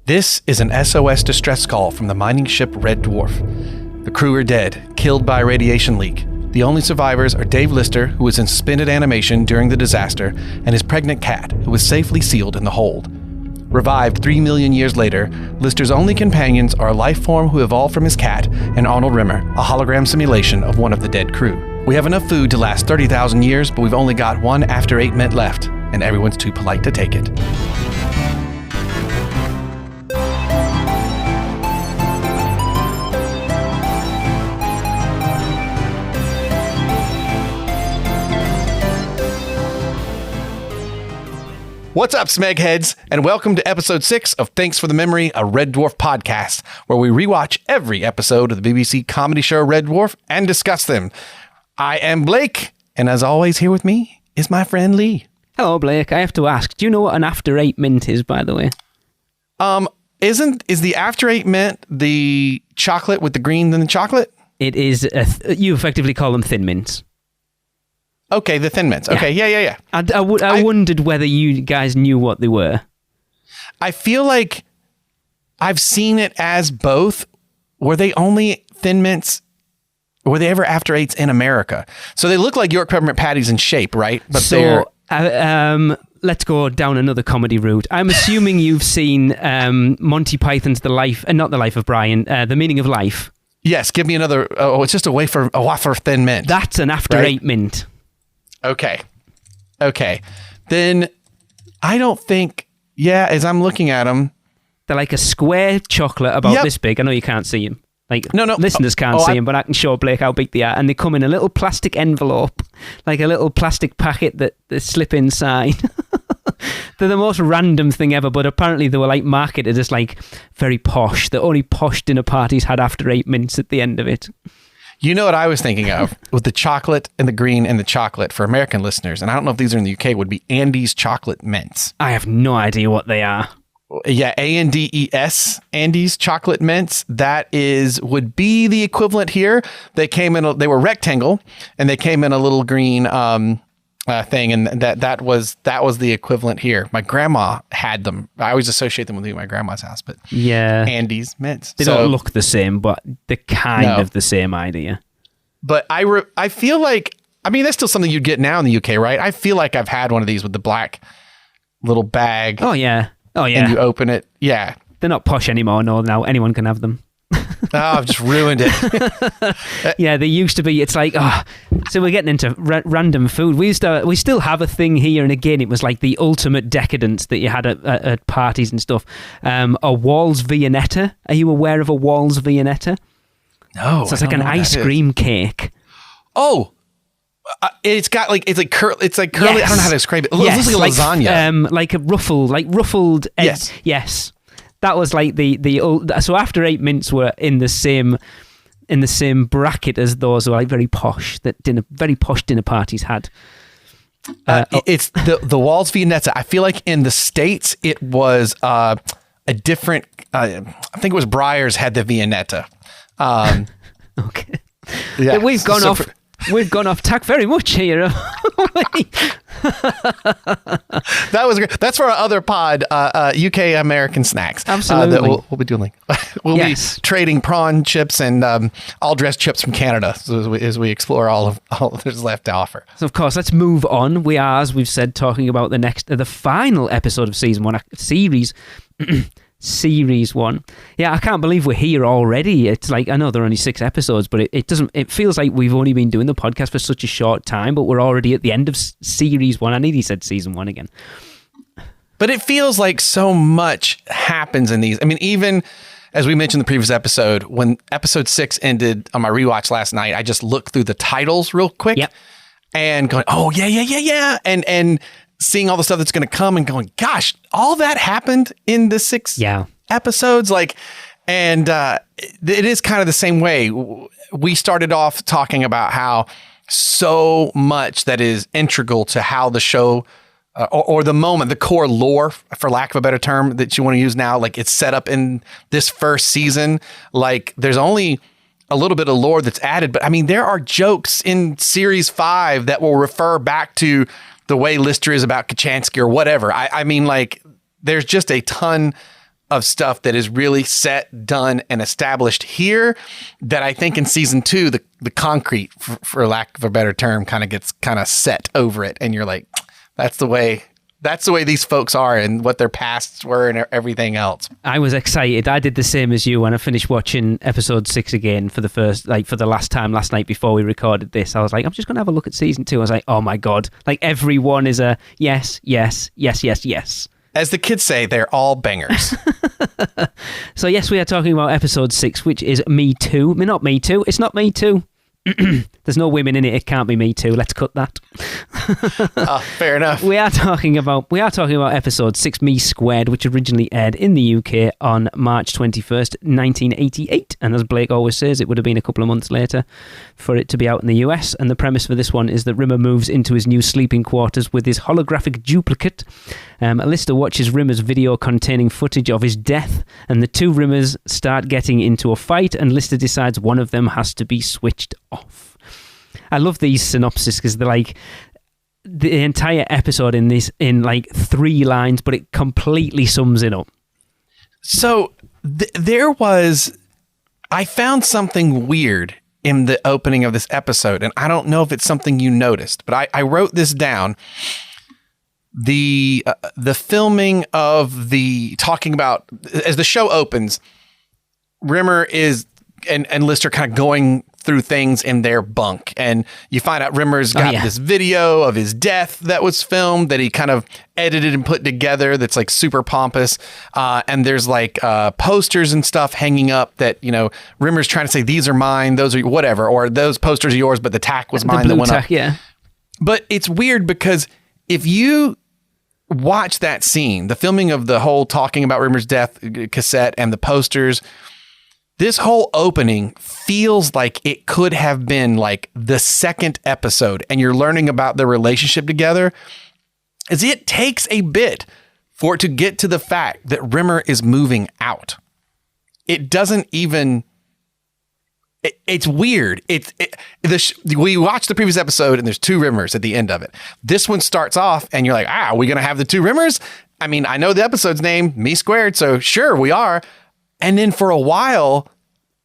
This is an SOS distress call from the mining ship Red Dwarf. The crew are dead, killed by a radiation leak. The only survivors are Dave Lister, who was in suspended animation during the disaster, and his pregnant cat, who was safely sealed in the hold. Revived 3 million years later, Lister's only companions are a life form who evolved from his cat and Arnold Rimmer, a hologram simulation of one of the dead crew. We have enough food to last 30,000 years, but we've only got one After 8 Mint left, and everyone's too polite to take it. What's up, Smegheads, and welcome to episode 6 of Thanks for the Memory, a Red Dwarf podcast, where we rewatch every episode of the BBC comedy show Red Dwarf and discuss them. I am Blake, and as always, here with me is my friend Lee. Hello, Blake. I have to ask, do you know what an After 8 Mint is, by the way? Is the After 8 Mint the chocolate with the green in the chocolate? It is, you effectively call them Thin Mints. Okay, the Thin Mints. Okay, yeah. I wondered whether you guys knew what they were. I feel like I've seen it as both. Were they only Thin Mints? Or were they ever After 8s in America? So they look like York Peppermint Patties in shape, right? But let's go down another comedy route. I'm assuming you've seen Monty Python's Not the Life of Brian, The Meaning of Life. Yes, give me another. Oh, it's just a wafer Thin Mint. That's an After 8 Mint. Okay. Then I don't think, as I'm looking at them. They're like a square chocolate about this big. I know you can't see them. No. Listeners can't see them, but I can show Blake how big they are. And they come in a little plastic envelope, like a little plastic packet that they slip inside. They're the most random thing ever, but apparently they were like marketed as like very posh. The only posh dinner parties had After 8 Mints at the end of it. You know what I was thinking of with the chocolate and the green and the chocolate for American listeners, and I don't know if these are in the UK, would be Andes chocolate mints. I have no idea what they are. Yeah, Andes, Andes chocolate mints. That would be the equivalent here. They were rectangle, and they came in a little green thing, and that was the equivalent here. My grandma had them. I always associate them with my grandma's house, but Andes mints. They don't look the same, but they're kind of the same idea. But I feel like, that's still something you'd get now in the UK, right? I feel like I've had one of these with the black little bag. Oh yeah. And you open it. Yeah. They're not posh anymore. No, now anyone can have them. I've just ruined it. Yeah, they used to be. It's like, so we're getting into random food. We still have a thing here, and again, it was like the ultimate decadence that you had at parties and stuff. A Wall's Viennetta. Are you aware of a Wall's Viennetta? No. So it's like an ice cream cake. Oh. It's like curly. Yes. I don't know how to describe it. It looks like lasagna. Like a ruffled eggs. Yes. That was like the old. So After 8 Mints were in the same bracket as those who were like very posh very posh dinner parties had. It's the Wall's Viennetta. I feel like in the States it was a different. I think it was Breyers had the Viennetta. Okay. Yeah. We've gone off. We've gone off tack very much here. That was great. That's for our other pod, UK American snacks. Absolutely. That we'll be doing. We'll be trading prawn chips and all dressed chips from Canada as we explore all that's left to offer. So of course, let's move on. We are, as we've said, talking about the final episode of season 1, Series 1. Yeah, I can't believe we're here already. It's like, I know there are only 6 episodes, but it feels like we've only been doing the podcast for such a short time, but we're already at the end of Series 1. I nearly said Season 1 again. But it feels like so much happens in these. Even as we mentioned in the previous episode, when episode 6 ended on my rewatch last night, I just looked through the titles real quick and going, oh, yeah. And seeing all the stuff that's going to come and going, gosh, all that happened in the 6 episodes. And it is kind of the same way. We started off talking about how so much that is integral to how the show or the moment, the core lore, for lack of a better term that you want to use now, like it's set up in this first season. Like there's only a little bit of lore that's added, but there are jokes in series 5 that will refer back to the way Lister is about Kachansky or whatever. There's just a ton of stuff that is really set, done, and established here that I think in season 2, the concrete, for lack of a better term, kind of gets kind of set over it. And you're like, that's the way these folks are and what their pasts were and everything else. I was excited. I did the same as you when I finished watching episode 6 again for the last time last night before we recorded this. I was like, I'm just going to have a look at season 2. I was like, oh my God. Like everyone is a yes, yes, yes, yes, yes. As the kids say, they're all bangers. So yes, we are talking about episode 6, which is Me Too. Not Me Too. It's not Me Too. There's no women in it. It can't be Me Too. Let's cut that. Fair enough. We are talking about episode 6, Me², which originally aired in the UK on March 21st, 1988. And as Blake always says, it would have been a couple of months later for it to be out in the US. And the premise for this one is that Rimmer moves into his new sleeping quarters with his holographic duplicate. Lister watches Rimmer's video containing footage of his death, and the two Rimmers start getting into a fight, and Lister decides one of them has to be switched off. I love these synopses because they're like the entire episode in like 3 lines, but it completely sums it up. So I found something weird in the opening of this episode, and I don't know if it's something you noticed, but I wrote this down. The filming of talking about, as the show opens, Rimmer is and Lister kind of going through things in their bunk, and you find out Rimmer's got this video of his death that was filmed that he kind of edited and put together that's like super pompous, and there's like posters and stuff hanging up that, you know, Rimmer's trying to say these are mine, those are whatever, or those posters are yours, but the tack was mine. The blue tack, yeah. But it's weird because if you watch that scene, the filming of the whole talking about Rimmer's death cassette and the posters, this whole opening feels like it could have been like the second episode, and you're learning about their relationship together, as it takes a bit for it to get to the fact that Rimmer is moving out. It doesn't even... It's weird. We watched the previous episode and there's 2 Rimmers at the end of it. This one starts off and you're like, are we going to have the 2 Rimmers? I mean, I know the episode's name, Me², so sure, we are. And then for a while,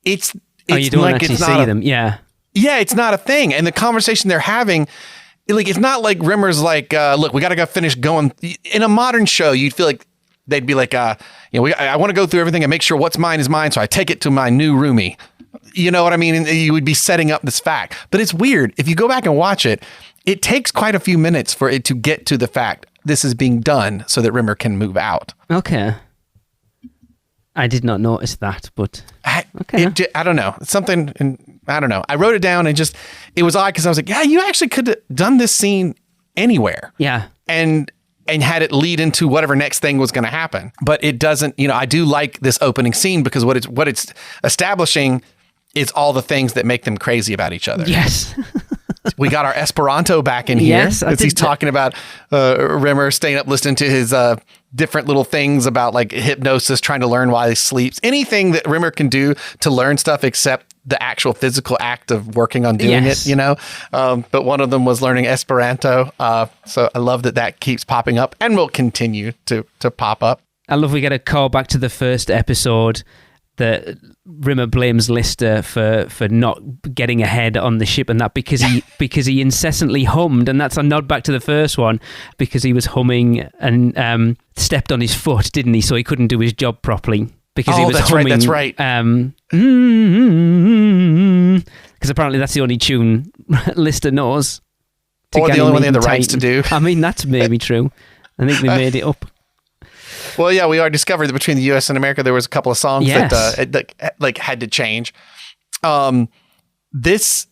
it's you don't like actually see them. Yeah. Yeah, it's not a thing. And the conversation they're having, like, it's not like Rimmer's like, look, we got to go finish going. In a modern show, you'd feel like they'd be like, I want to go through everything and make sure what's mine is mine, so I take it to my new roomie. You know what I mean? And you would be setting up this fact. But it's weird. If you go back and watch it, it takes quite a few minutes for it to get to the fact this is being done so that Rimmer can move out. Okay. I did not notice that, but... Okay. I don't know. It's something... I don't know. I wrote it down and it was odd because I was like, yeah, you actually could have done this scene anywhere. Yeah. And had it lead into whatever next thing was going to happen. But it doesn't, I do like this opening scene because what it's establishing is all the things that make them crazy about each other. Yes. We got our Esperanto back in here. Yes. As he's talking about Rimmer staying up listening to his different little things about like hypnosis, trying to learn while he sleeps. Anything that Rimmer can do to learn stuff except the actual physical act of working on doing it, but one of them was learning Esperanto. So I love that keeps popping up and will continue to pop up. I love we get a call back to the first episode that Rimmer blames Lister for not getting ahead on the ship and that because he incessantly hummed, and that's a nod back to the first one because he was humming and stepped on his foot, didn't he? So he couldn't do his job properly. Because he was humming. That's right. Because apparently that's the only tune Lister knows. Or the only one they have the rights to do. I mean, that's maybe true. I think they made it up. Well, yeah, we already discovered that between the U.S. and America, there was a couple of songs that had to change. This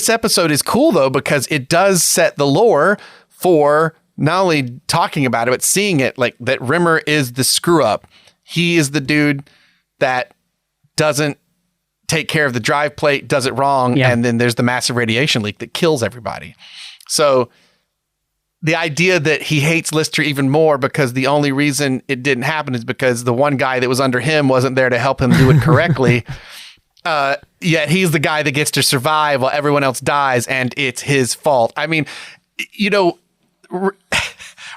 episode is cool, though, because it does set the lore for not only talking about it, but seeing it, like that Rimmer is the screw-up. He is the dude that doesn't take care of the drive plate, does it wrong, and then there's the massive radiation leak that kills everybody. So the idea that he hates Lister even more because the only reason it didn't happen is because the one guy that was under him wasn't there to help him do it correctly. Yet he's the guy that gets to survive while everyone else dies, and it's his fault. I mean,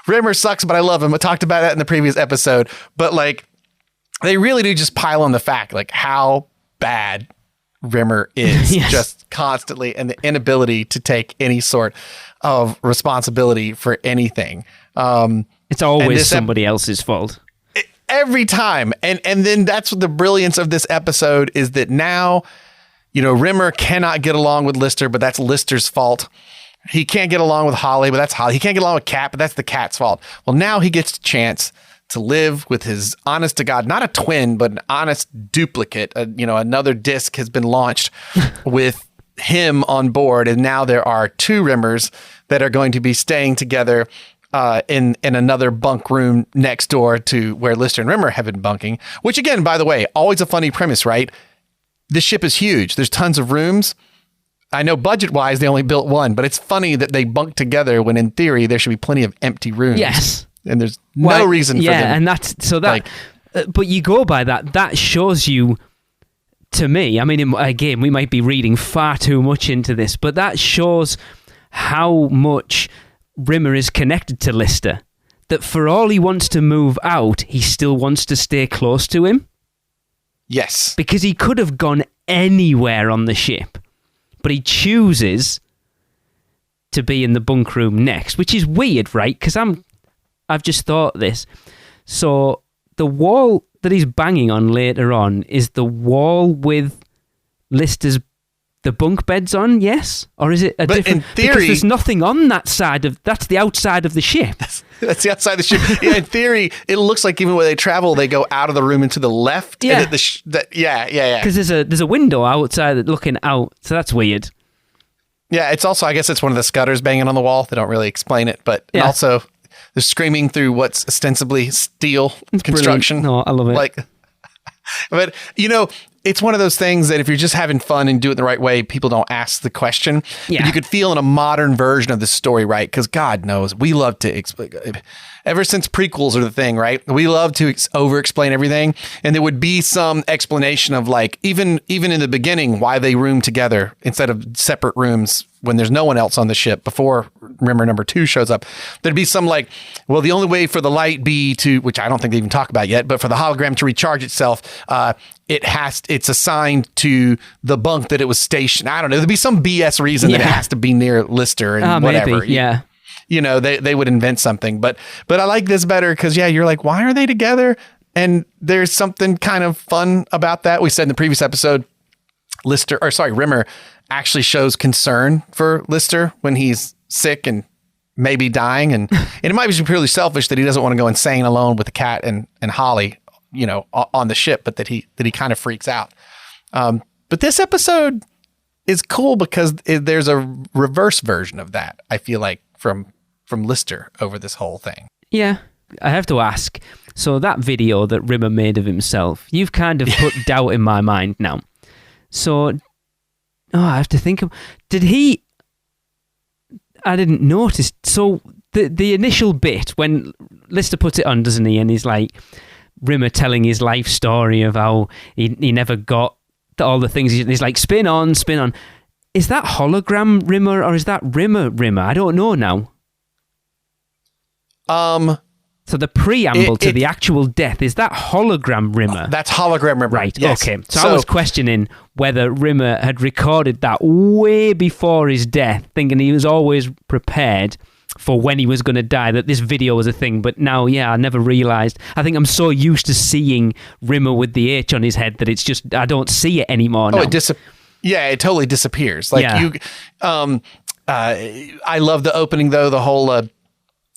Rimmer sucks, but I love him. I talked about that in the previous episode. But like, they really do just pile on the fact like how bad Rimmer is just constantly, and the inability to take any sort of responsibility for anything. It's always somebody else's fault. Every time. And then that's what the brilliance of this episode is, that now, Rimmer cannot get along with Lister, but that's Lister's fault. He can't get along with Holly, but that's Holly. He can't get along with Cat, but that's the cat's fault. Well, now he gets a chance to live with his honest to God, not a twin, but an honest duplicate. Another disc has been launched with him on board. And now there are two Rimmers that are going to be staying together in another bunk room next door to where Lister and Rimmer have been bunking, which again, by the way, always a funny premise, right? This ship is huge. There's tons of rooms. I know budget wise, they only built one, but it's funny that they bunk together when in theory there should be plenty of empty rooms. Yes. And there's no reason for them. Yeah, and but you go by that. That shows you, to me, I mean, again, we might be reading far too much into this, but that shows how much Rimmer is connected to Lister. That for all he wants to move out, he still wants to stay close to him. Yes. Because he could have gone anywhere on the ship, but he chooses to be in the bunk room next, which is weird, right? Because I've just thought this. So the wall that he's banging on later on is the wall with Lister's the bunk beds on, yes? Or is it a different... in theory... Because there's nothing on that side of... That's the outside of the ship. That's the outside of the ship. Yeah, in theory, it looks like even when they travel, they go out of the room and to the left. Yeah. And Because there's a window outside looking out, so that's weird. Yeah, it's also, I guess it's one of the scutters banging on the wall. They don't really explain it, but also they're screaming through what's ostensibly steel construction. No, I love it. But, it's one of those things that if you're just having fun and do it the right way, people don't ask the question. Yeah. But you could feel in a modern version of the story, right? Because God knows, we love to explain. Ever since prequels are the thing, right? We love to over-explain everything. And there would be some explanation of even in the beginning, why they room together instead of separate rooms when there's no one else on the ship before Rimmer number 2 shows up. There'd be some the only way for the light be to, which I don't think they even talk about yet, but for the hologram to recharge itself, it's assigned to the bunk that it was stationed. I don't know. There'd be some BS reason that it has to be near Lister and whatever. Maybe, yeah. They would invent something, but I like this better because you're like, why are they together? And there's something kind of fun about that. We said in the previous episode, Rimmer actually shows concern for Lister when he's sick and maybe dying. And it might be purely selfish that he doesn't want to go insane alone with the cat and Holly, on the ship, but that he kind of freaks out. But this episode is cool because there's a reverse version of that, I feel like, from Lister over this whole thing. Yeah, I have to ask. So that video that Rimmer made of himself, you've kind of put doubt in my mind now. So, I have to think of... I didn't notice. So the initial bit, when Lister puts it on, doesn't he? And he's like, Rimmer telling his life story of how he never got all the things. He's like, spin on. Is that hologram Rimmer or is that Rimmer? I don't know now. So the preamble to the actual death, is that hologram Rimmer? That's hologram Rimmer. Right, yes. Okay. So I was questioning whether Rimmer had recorded that way before his death, thinking he was always prepared for when he was going to die, that this video was a thing. But now, I never realised. I think I'm so used to seeing Rimmer with the H on his head that it's just, I don't see it anymore now. It totally disappears. I love the opening though, the whole...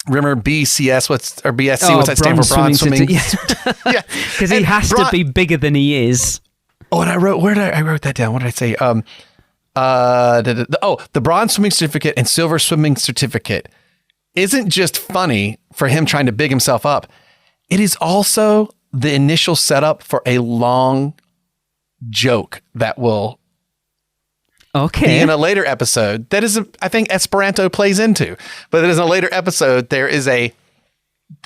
Rimmer BCS, BSC, what's that stand for? Bronze swimming. Yeah, because he has to be bigger than he is. Oh, and I wrote that down. What did I say? The bronze swimming certificate and silver swimming certificate isn't just funny for him trying to big himself up. It is also the initial setup for a long joke that will be in a later episode. That is, I think Esperanto plays into, but it is a later episode. There is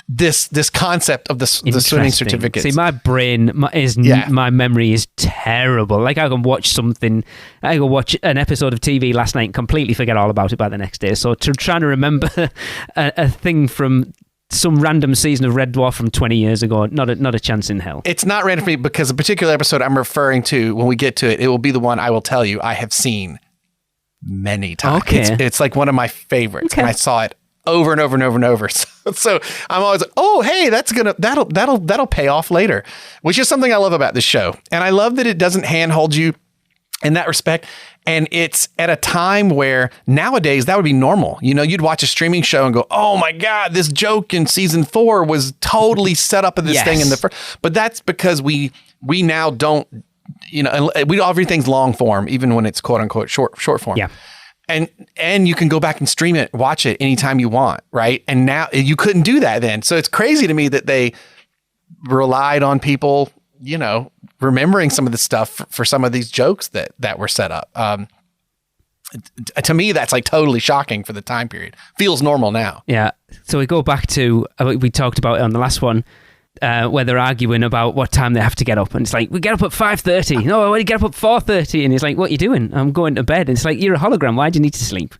this concept of the swimming certificates. See, my brain my memory is terrible. Like I can watch an episode of TV last night and completely forget all about it by the next day. So trying to remember a thing from some random season of Red Dwarf from 20 years ago. Not a chance in hell. It's not random for me because the particular episode I'm referring to, when we get to it, it will be the one I will tell you I have seen many times. Okay. It's like one of my favorites, and I saw it over and over and over and over. So I'm always like, oh, hey, that'll pay off later, which is something I love about this show. And I love that it doesn't handhold you in that respect. And it's at a time where nowadays that would be normal. You know, you'd watch a streaming show and go, oh my God, this joke in season 4 was totally set up in this thing in the first. But that's because we now don't, you know, everything's long form, even when it's quote unquote short form. Yeah. And you can go back and stream it, watch it anytime you want, right? And now you couldn't do that then. So it's crazy to me that they relied on people, you know, remembering some of the stuff for some of these jokes that were set up. To me, that's like totally shocking for the time period. Feels normal now. Yeah. So we go back to, we talked about it on the last one, where they're arguing about what time they have to get up. And it's like, we get up at 5:30. No, we get up at 4:30. And he's like, what are you doing? I'm going to bed. And it's like, you're a hologram. Why do you need to sleep?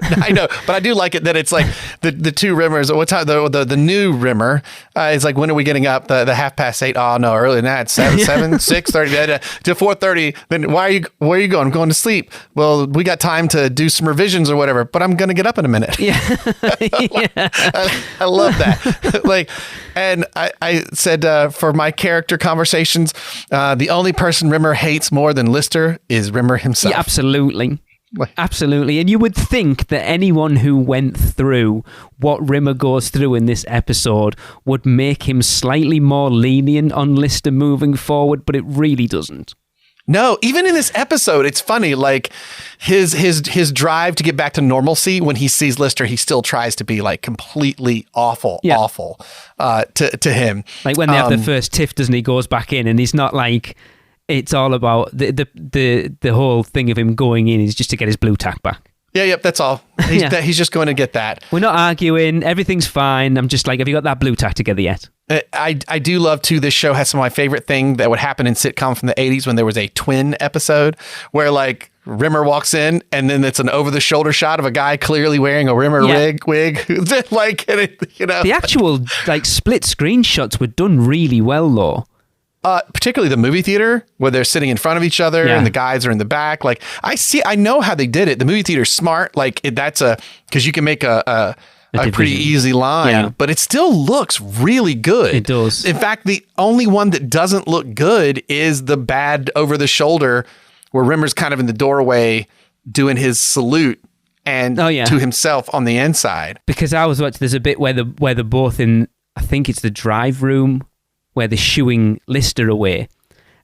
I know, but I do like it that it's like the two Rimmers. What time the new Rimmer is like? When are we getting up? The 8:30. Oh no, earlier than that. 7, 6:30 to 4:30. Then where are you going? I'm going to sleep. Well, we got time to do some revisions or whatever. But I'm going to get up in a minute. Yeah, I love that. Like, and I said for my character conversations, the only person Rimmer hates more than Lister is Rimmer himself. Yeah, absolutely. Absolutely. And you would think that anyone who went through what Rimmer goes through in this episode would make him slightly more lenient on Lister moving forward, but it really doesn't. No, even in this episode, it's funny, like his drive to get back to normalcy. When he sees Lister, he still tries to be like completely awful to him. Like when they have the first tiff, doesn't he? Goes back in and he's not like... It's all about the whole thing of him going in is just to get his blue tack back. Yeah, yep, that's all. He's just going to get that. We're not arguing. Everything's fine. I'm just like, have you got that blue tack together yet? I do love, too, this show has some of my favorite thing that would happen in sitcom from the 80s when there was a twin episode where, like, Rimmer walks in and then it's an over-the-shoulder shot of a guy clearly wearing a Rimmer wig. Like, you know. The actual, like, split screen shots were done really well, though. Particularly the movie theater where they're sitting in front of each other and the guys are in the back. Like I know how they did it. The movie theater's smart. Like because you can make a pretty easy line, but it still looks really good. It does. In fact, the only one that doesn't look good is the bad over the shoulder where Rimmer's kind of in the doorway doing his salute and to himself on the inside. Because I was watching, there's a bit where they're both in, I think it's the drive room, where they're shooing Lister away,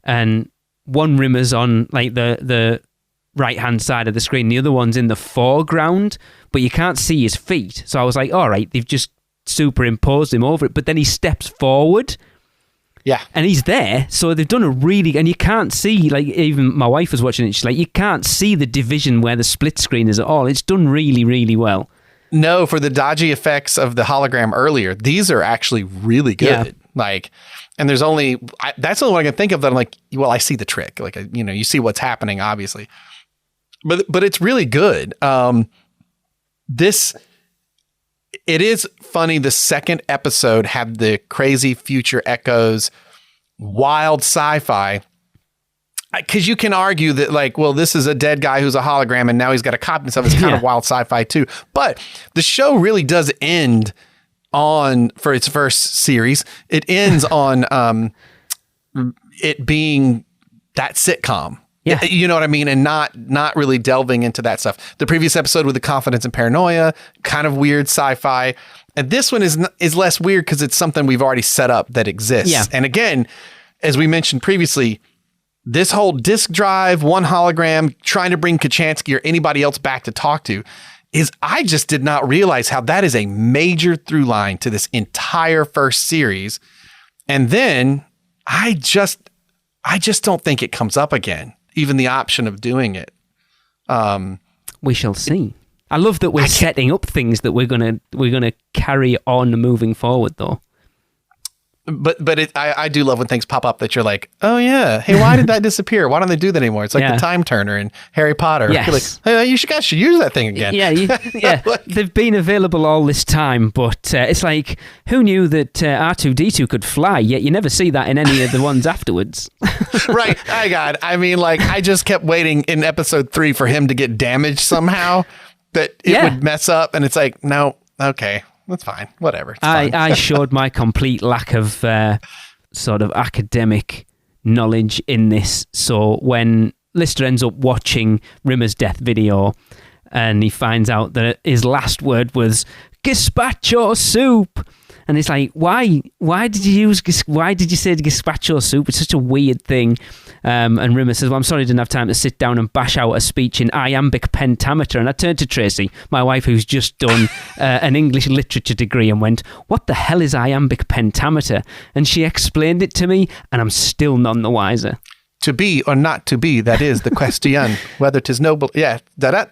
and one Rimmer's on like the right-hand side of the screen, the other one's in the foreground, but you can't see his feet. So I was like, all right, they've just superimposed him over it, but then he steps forward, and he's there. So they've done and you can't see, like even my wife was watching it, she's like, you can't see the division where the split screen is at all. It's done really, really well. No, for the dodgy effects of the hologram earlier, these are actually really good. Yeah. Like, and there's that's the only one I can think of that I'm like, well, I see the trick. Like, you know, you see what's happening, obviously. But it's really good. It is funny. The second episode had the crazy future echoes, wild sci-fi. Because you can argue that, like, well, this is a dead guy who's a hologram and now he's got a copy and stuff. It's kind of wild sci-fi too. But the show really does end for its first series. It ends on it being that sitcom. Yeah. You know what I mean? And not really delving into that stuff. The previous episode with the confidence and paranoia, kind of weird sci-fi. And this one is less weird because it's something we've already set up that exists. Yeah. And again, as we mentioned previously, this whole disk drive, one hologram, trying to bring Kachansky or anybody else back to talk to I just did not realize how that is a major through line to this entire first series. And then I just don't think it comes up again, even the option of doing it. We shall see. I love that we're setting up things that we're gonna carry on moving forward, though. I do love when things pop up that you're like, oh yeah, hey, why did that disappear? Why don't they do that anymore? It's like the time turner in Harry Potter. Yes. You're like, hey, you guys should use that thing again. Yeah. Like, they've been available all this time, but it's like, who knew that R2-D2 could fly? Yet you never see that in any of the ones afterwards. Right. I mean, like, I just kept waiting in episode 3 for him to get damaged somehow, that it would mess up, and it's like, no, okay. That's fine. Whatever. I showed my complete lack of sort of academic knowledge in this. So when Lister ends up watching Rimmer's death video and he finds out that his last word was gazpacho soup, and it's like, why did you say gazpacho soup? It's such a weird thing. And Rimmer says, well, I'm sorry I didn't have time to sit down and bash out a speech in iambic pentameter. And I turned to Tracy, my wife, who's just done an English literature degree, and went, what the hell is iambic pentameter? And she explained it to me, and I'm still none the wiser. To be or not to be, that is the question. Whether 'tis noble, yeah, da-da.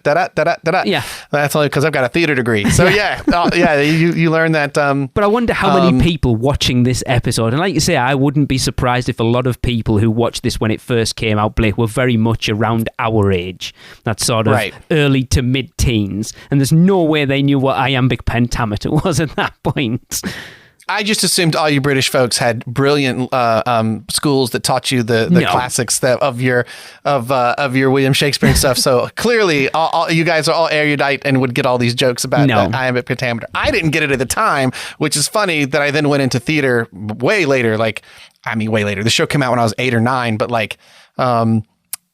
Yeah, that's only because I've got a theater degree. So you learn that. But I wonder how many people watching this episode, and like you say, I wouldn't be surprised if a lot of people who watched this when it first came out, Blake, were very much around our age, that sort of early to mid-teens, and there's no way they knew what iambic pentameter was at that point. I just assumed all you British folks had brilliant schools that taught you the classics of your William Shakespeare and stuff. So clearly, all you guys are all erudite and would get all these jokes about iambic pentameter. I didn't get it at the time, which is funny that I then went into theater way later. Way later. The show came out when I was 8 or 9, but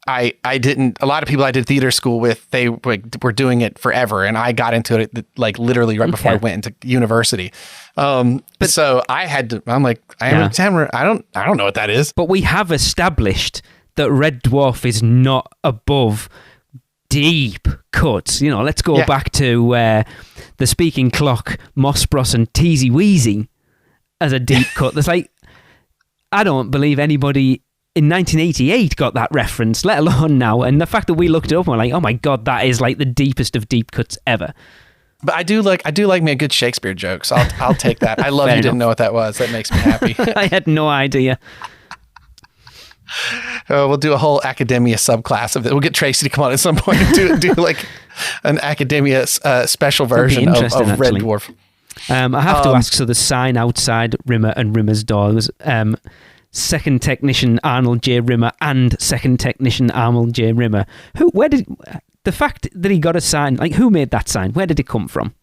I didn't. A lot of people I did theater school with, they were doing it forever, and I got into it literally right before I went into university. But so I had to. I'm like, iambic pentameter. I don't know what that is. But we have established that Red Dwarf is not above deep cuts. Let's go back to the Speaking Clock, Moss Bros and Teasy Weezy as a deep cut. There's I don't believe anybody in 1988 got that reference, let alone now. And the fact that we looked it up and we're like, oh my God, that is the deepest of deep cuts ever. But I do like me a good Shakespeare joke, so I'll take that. I love you didn't know what that was. That makes me happy. I had no idea. We'll do a whole academia subclass of it. We'll get Tracy to come on at some point and do an academia special version of Red Dwarf. I have to ask, so the sign outside Rimmer and Rimmer's door was second technician Arnold J. Rimmer and second technician Arnold J. Rimmer. The fact that he got a sign, who made that sign? Where did it come from?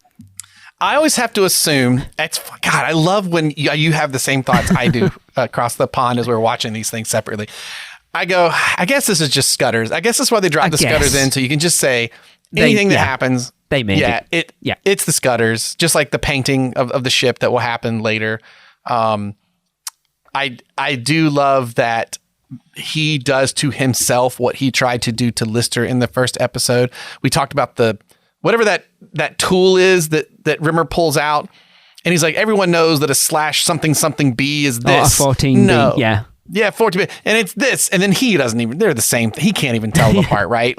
I always have to assume, I love when you have the same thoughts I do across the pond as we're watching these things separately. I go, I guess this is just Scudders. I guess that's why they dropped the Scudders in, so you can just say anything that happens. They made it. It's the Scudders, just like the painting of the ship that will happen later. I do love that he does to himself what he tried to do to Lister in the first episode. We talked about whatever that tool is that Rimmer pulls out, and he's like, everyone knows that a /something B is this. Oh, a 14B, yeah. Yeah, 14B, and it's this, and then he doesn't even, they're the same, he can't even tell them apart, right?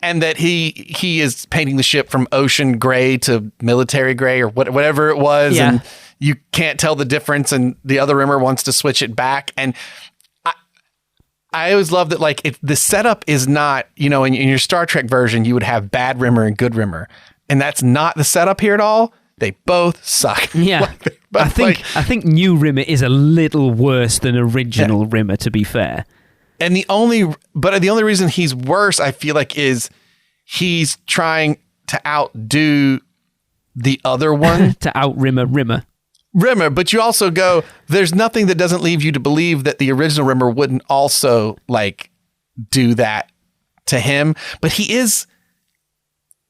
And that he is painting the ship from ocean gray to military gray or whatever it was, and you can't tell the difference, and the other Rimmer wants to switch it back, and I always love that, the setup is not, in your Star Trek version, you would have bad Rimmer and good Rimmer. And that's not the setup here at all. They both suck. Yeah. I think new Rimmer is a little worse than original Rimmer, to be fair. And the only reason he's worse, I feel like, is he's trying to outdo the other one. To out Rimmer, but you also go, there's nothing that doesn't leave you to believe that the original Rimmer wouldn't also do that to him. But he is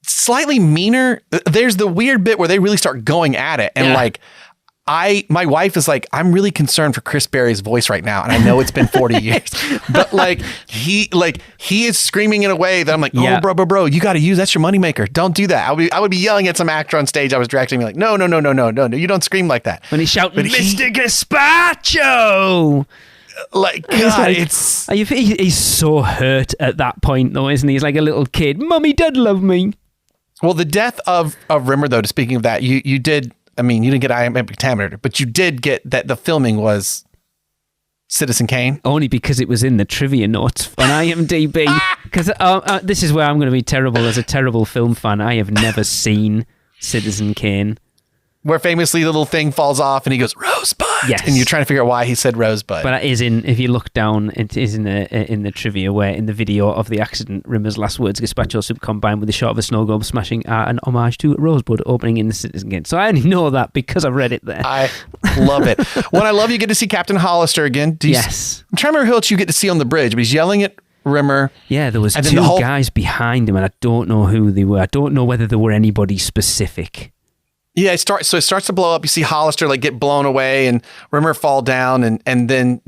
slightly meaner. There's the weird bit where they really start going at it. And my wife is like, I'm really concerned for Chris Berry's voice right now. And I know it's been 40 years, but he is screaming in a way that I'm like, oh, bro, you got to use, that's your moneymaker. Don't do that. I would be yelling at some actor on stage I was directing, me like, no, you don't scream like that. When he's shouting, Mr. Gazpacho! God, he's so hurt at that point though, isn't he? He's like a little kid. Mummy did love me. Well, the death of Rimmer, though, speaking of that, you did I mean, you didn't get IMDb pentameter, but you did get that the filming was Citizen Kane. Only because it was in the trivia notes on IMDb. Because this is where I'm going to be terrible as a terrible film fan. I have never seen Citizen Kane. Where famously the little thing falls off and he goes, Rosebud! Yes. And you're trying to figure out why he said Rosebud. But it is if you look down, it is in the trivia where in the video of the accident, Rimmer's last words, gazpacho soup combined with the shot of a snow globe smashing are an homage to Rosebud opening in the Citizen Kane. So I only know that because I've read it there. I love it. When I love you get to see Captain Hollister again. Yes. I'm trying to remember who else you get to see on the bridge, but he's yelling at Rimmer. Yeah, there was two guys behind him and I don't know who they were. I don't know whether there were anybody specific. Yeah, it starts to blow up. You see Hollister like get blown away and Rimmer fall down and then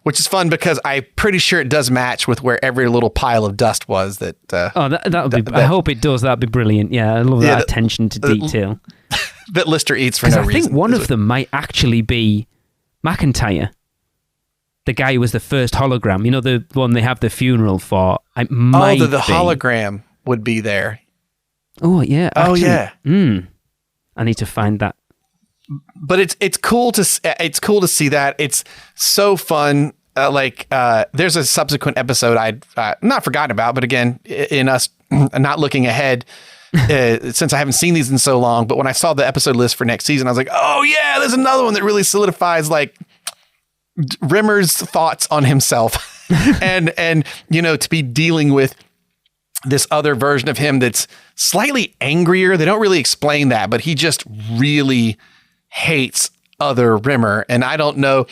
which is fun because I'm pretty sure it does match with where every little pile of dust was that that would be I hope it does. That'd be brilliant. Yeah, I love that attention to detail. That Lister eats for no reason. I think one of them might actually be McIntyre. The guy who was the first hologram, you know, the one they have the funeral for. The hologram would be there. Oh yeah. Actually, oh yeah. I need to find that. But it's cool to see that. It's so fun. There's a subsequent episode I'd not forgotten about, but again, in us not looking ahead, since I haven't seen these in so long. But when I saw the episode list for next season, I was like, oh yeah, there's another one that really solidifies like Rimmer's thoughts on himself, and you know, to be dealing with this other version of him that's slightly angrier. They don't really explain that, but he just really hates other Rimmer. And I don't know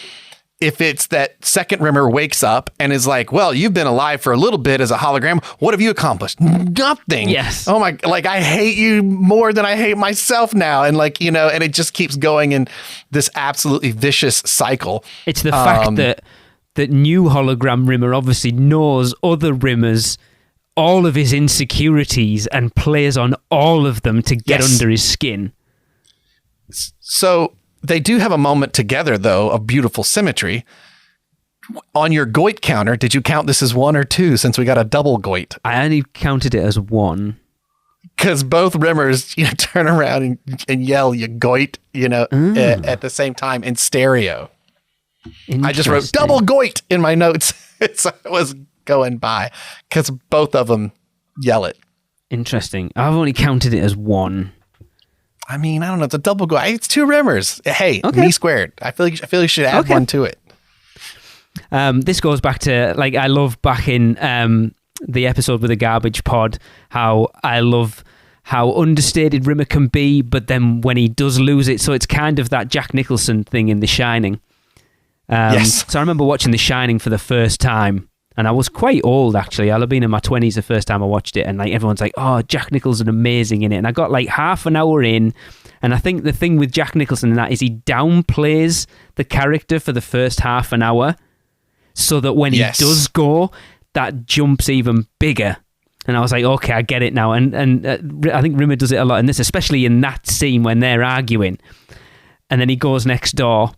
if it's that second Rimmer wakes up and is like, well, you've been alive for a little bit as a hologram. What have you accomplished? Nothing. Yes. Oh my, like I hate you more than I hate myself now. And like, you know, and it just keeps going in this absolutely vicious cycle. It's the fact that new hologram Rimmer obviously knows other Rimmers, all of his insecurities, and plays on all of them to get under his skin. So they do have a moment together, though, of beautiful symmetry. On your goit counter, did you count this as 1 or 2 since we got a double goit? I only counted it as 1. Because both Rimmers, you know, turn around and yell, you goit, you know, at the same time in stereo. I just wrote double goit in my notes. It was going by because both of them yell it. Interesting. I've only counted it as 1. I mean, I don't know. It's a double go. It's 2 Rimmers. Hey, Me². I feel like you should add 1 to it. This goes back to, like, I love back in the episode with the garbage pod, how I love how understated Rimmer can be, but then when he does lose it, so it's kind of that Jack Nicholson thing in The Shining. Yes. So I remember watching The Shining for the first time, and I was quite old, actually. I'll have been in my 20s the first time I watched it, and like everyone's like, oh, Jack Nicholson amazing in it. And I got like half an hour in, and I think the thing with Jack Nicholson in that is he downplays the character for the first half an hour, so that when he does go, that jumps even bigger. And I was like, okay, I get it now. And I think Rimmer does it a lot in this, especially in that scene when they're arguing. And then he goes next door,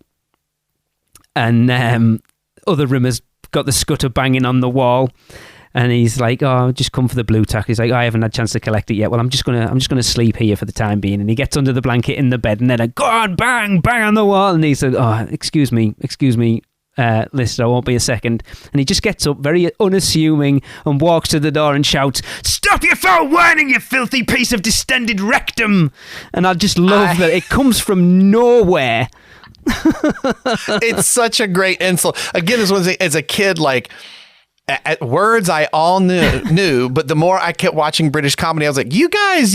and other Rimmer's got the scutter banging on the wall, and he's like, oh, just come for the blue tack. He's like, I haven't had a chance to collect it yet. Well, I'm just gonna sleep here for the time being. And he gets under the blanket in the bed, and then go on, bang on the wall. And he said, oh, excuse me, Lister, I won't be a second. And he just gets up very unassuming and walks to the door and shouts, stop your foul whining, you filthy piece of distended rectum. And I just love that it comes from nowhere. It's such a great insult. Again, this was as a kid, like at words I all knew, but the more I kept watching British comedy, I was like, you guys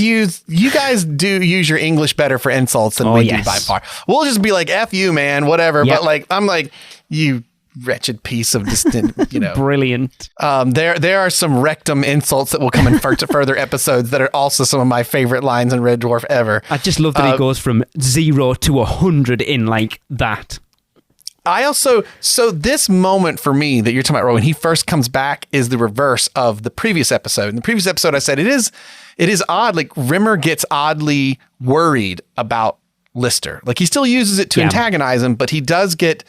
do use your English better for insults than we do by far. We'll just be like, F you, man, whatever. Yep. But like, I'm like, you wretched piece of distant, you know. Brilliant. There are some rectum insults that will come in further episodes that are also some of my favorite lines in Red Dwarf ever. I just love that he goes from 0 to 100 in like that. So this moment for me that you're talking about, Roy, when he first comes back is the reverse of the previous episode. In the previous episode, I said it is odd. Like Rimmer gets oddly worried about Lister. Like he still uses it to antagonize him, but he does get,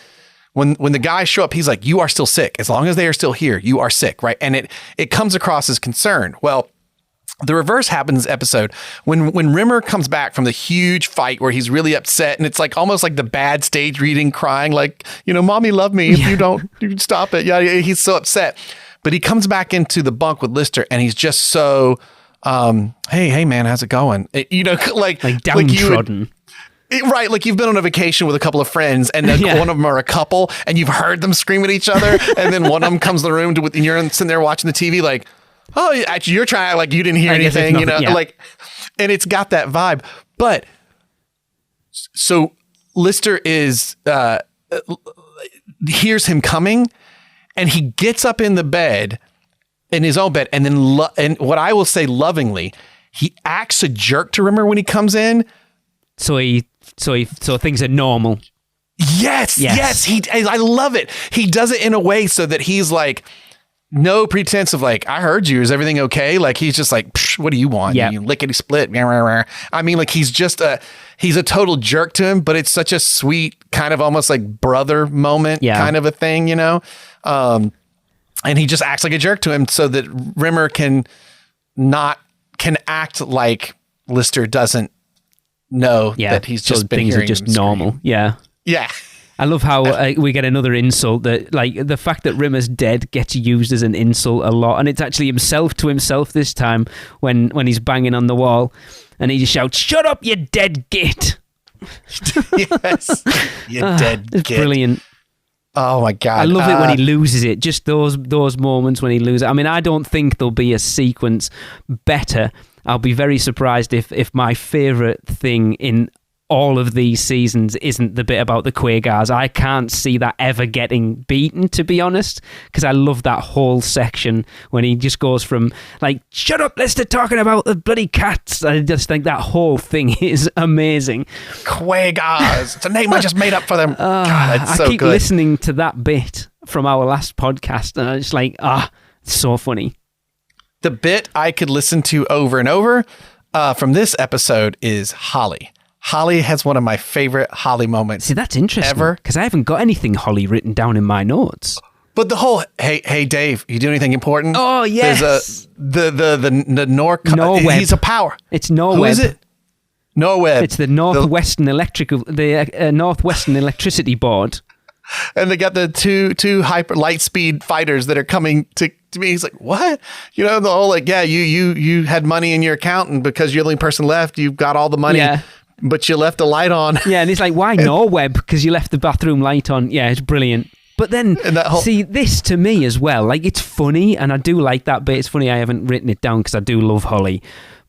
when the guys show up, he's like, you are still sick. As long as they are still here, you are sick, right? And it comes across as concern. Well, The reverse happens this episode when Rimmer comes back from the huge fight where he's really upset, and it's like almost like the bad stage reading, crying like, mommy, love me if you don't stop it. Yeah, he's so upset. But he comes back into the bunk with Lister, and he's just so, hey man, how's it going? Like downtrodden. Right, like you've been on a vacation with a couple of friends, and then one of them are a couple, and you've heard them scream at each other, and then one of them comes in the room, and you're sitting there watching the TV like, oh, actually, you're trying to act like you didn't hear anything, like, and it's got that vibe. But so Lister hears him coming, and he gets up in the bed, in his own bed, and then, and what I will say lovingly, he acts a jerk to Rimmer when he comes in. So things are normal. Yes. I love it. He does it in a way so that he's like, no pretense of like, I heard you. Is everything okay? Like, he's just like, what do you want? Yeah. You lickety split. I mean, like, he's a total jerk to him, but it's such a sweet kind of almost like brother moment kind of a thing, and he just acts like a jerk to him so that Rimmer can act like Lister doesn't know that he's just been things hearing are just him normal. scream. Yeah. I love how we get another insult that, like, the fact that Rimmer's dead gets used as an insult a lot, and it's actually himself to himself this time when he's banging on the wall, and he just shouts, "Shut up, you dead git!" Yes, you dead it's git. Brilliant. Oh my God. I love it when he loses it. Just those moments when he loses it. I mean, I don't think there'll be a sequence better. I'll be very surprised if my favourite thing in all of these seasons isn't the bit about the Quagars. I can't see that ever getting beaten, to be honest, because I love that whole section when he just goes from like, shut up, Lister, talking about the bloody cats. I just think that whole thing is amazing. Quagars. It's a name I just made up for them. God, it's so I keep good. listening to that bit from our last podcast, and I'm just like, it's so funny. The bit I could listen to over and over from this episode is Holly. Holly has one of my favorite Holly moments. See, that's interesting. Ever. Because I haven't got anything Holly written down in my notes. But the whole, hey, Dave, you do anything important? Oh, yes. There's the Norweb. He's a power. It's Norweb. Who is it? Norweb. It's the Northwestern Northwestern Electricity Board. And they got the two hyper light speed fighters that are coming to me. He's like, what? The whole like, yeah, you had money in your account, and because you're the only person left, you've got all the money. Yeah. But you left the light on. Yeah, and he's like, why Norweb? Because you left the bathroom light on. Yeah, it's brilliant. But then, see, this to me as well, like, it's funny, and I do like that bit. It's funny I haven't written it down because I do love Holly.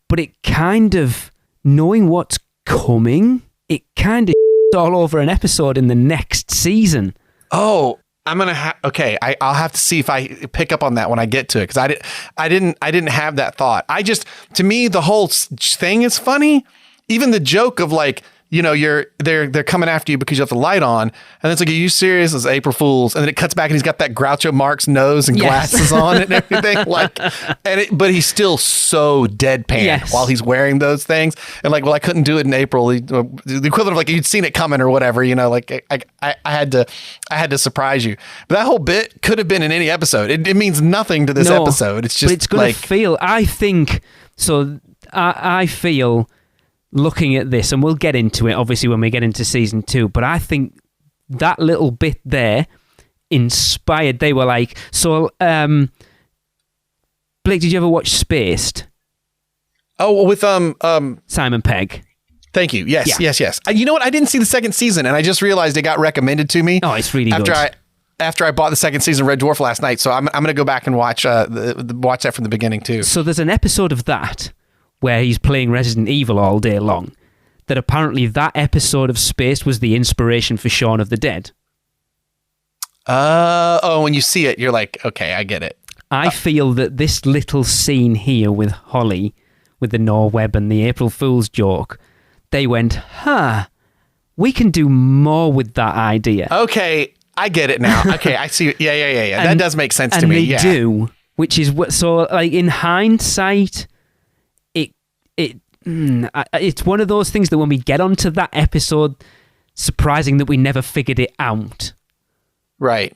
But it kind of, knowing what's coming, it kind of all over an episode in the next season. Oh, I'm going to okay, I'll have to see if I pick up on that when I get to it, because I didn't have that thought. To me, the whole thing is funny. Even the joke of like, they're coming after you because you have the light on, and it's like, are you serious? It's April Fool's, and then it cuts back and he's got that Groucho Marx nose and glasses on and everything. Like, but he's still so deadpan while he's wearing those things, and like, well, I couldn't do it in April. The equivalent of like you'd seen it coming or whatever. Like I had to surprise you. But that whole bit could have been in any episode. It means nothing to this episode. It's just, but it's going to feel. I think so. I feel. Looking at this, and we'll get into it obviously when we get into season 2, but I think that little bit there inspired. They were like, so Blake, did you ever watch Spaced? Oh, with Simon Pegg. Thank you. Yes. You know what? I didn't see the second season, and I just realized it got recommended to me. Oh, it's really good. After I bought the second season of Red Dwarf last night, so I'm going to go back and watch that from the beginning too. So there's an episode of that where he's playing Resident Evil all day long, that apparently that episode of Spaced was the inspiration for Shaun of the Dead. When you see it, you're like, okay, I get it. I feel that this little scene here with Holly, with the Norweb and the April Fool's joke, they went, we can do more with that idea. Okay, I get it now. Okay, I see. Yeah. That does make sense to me. And they do, which is what, so like in hindsight, it's one of those things that when we get onto that episode, surprising that we never figured it out. Right.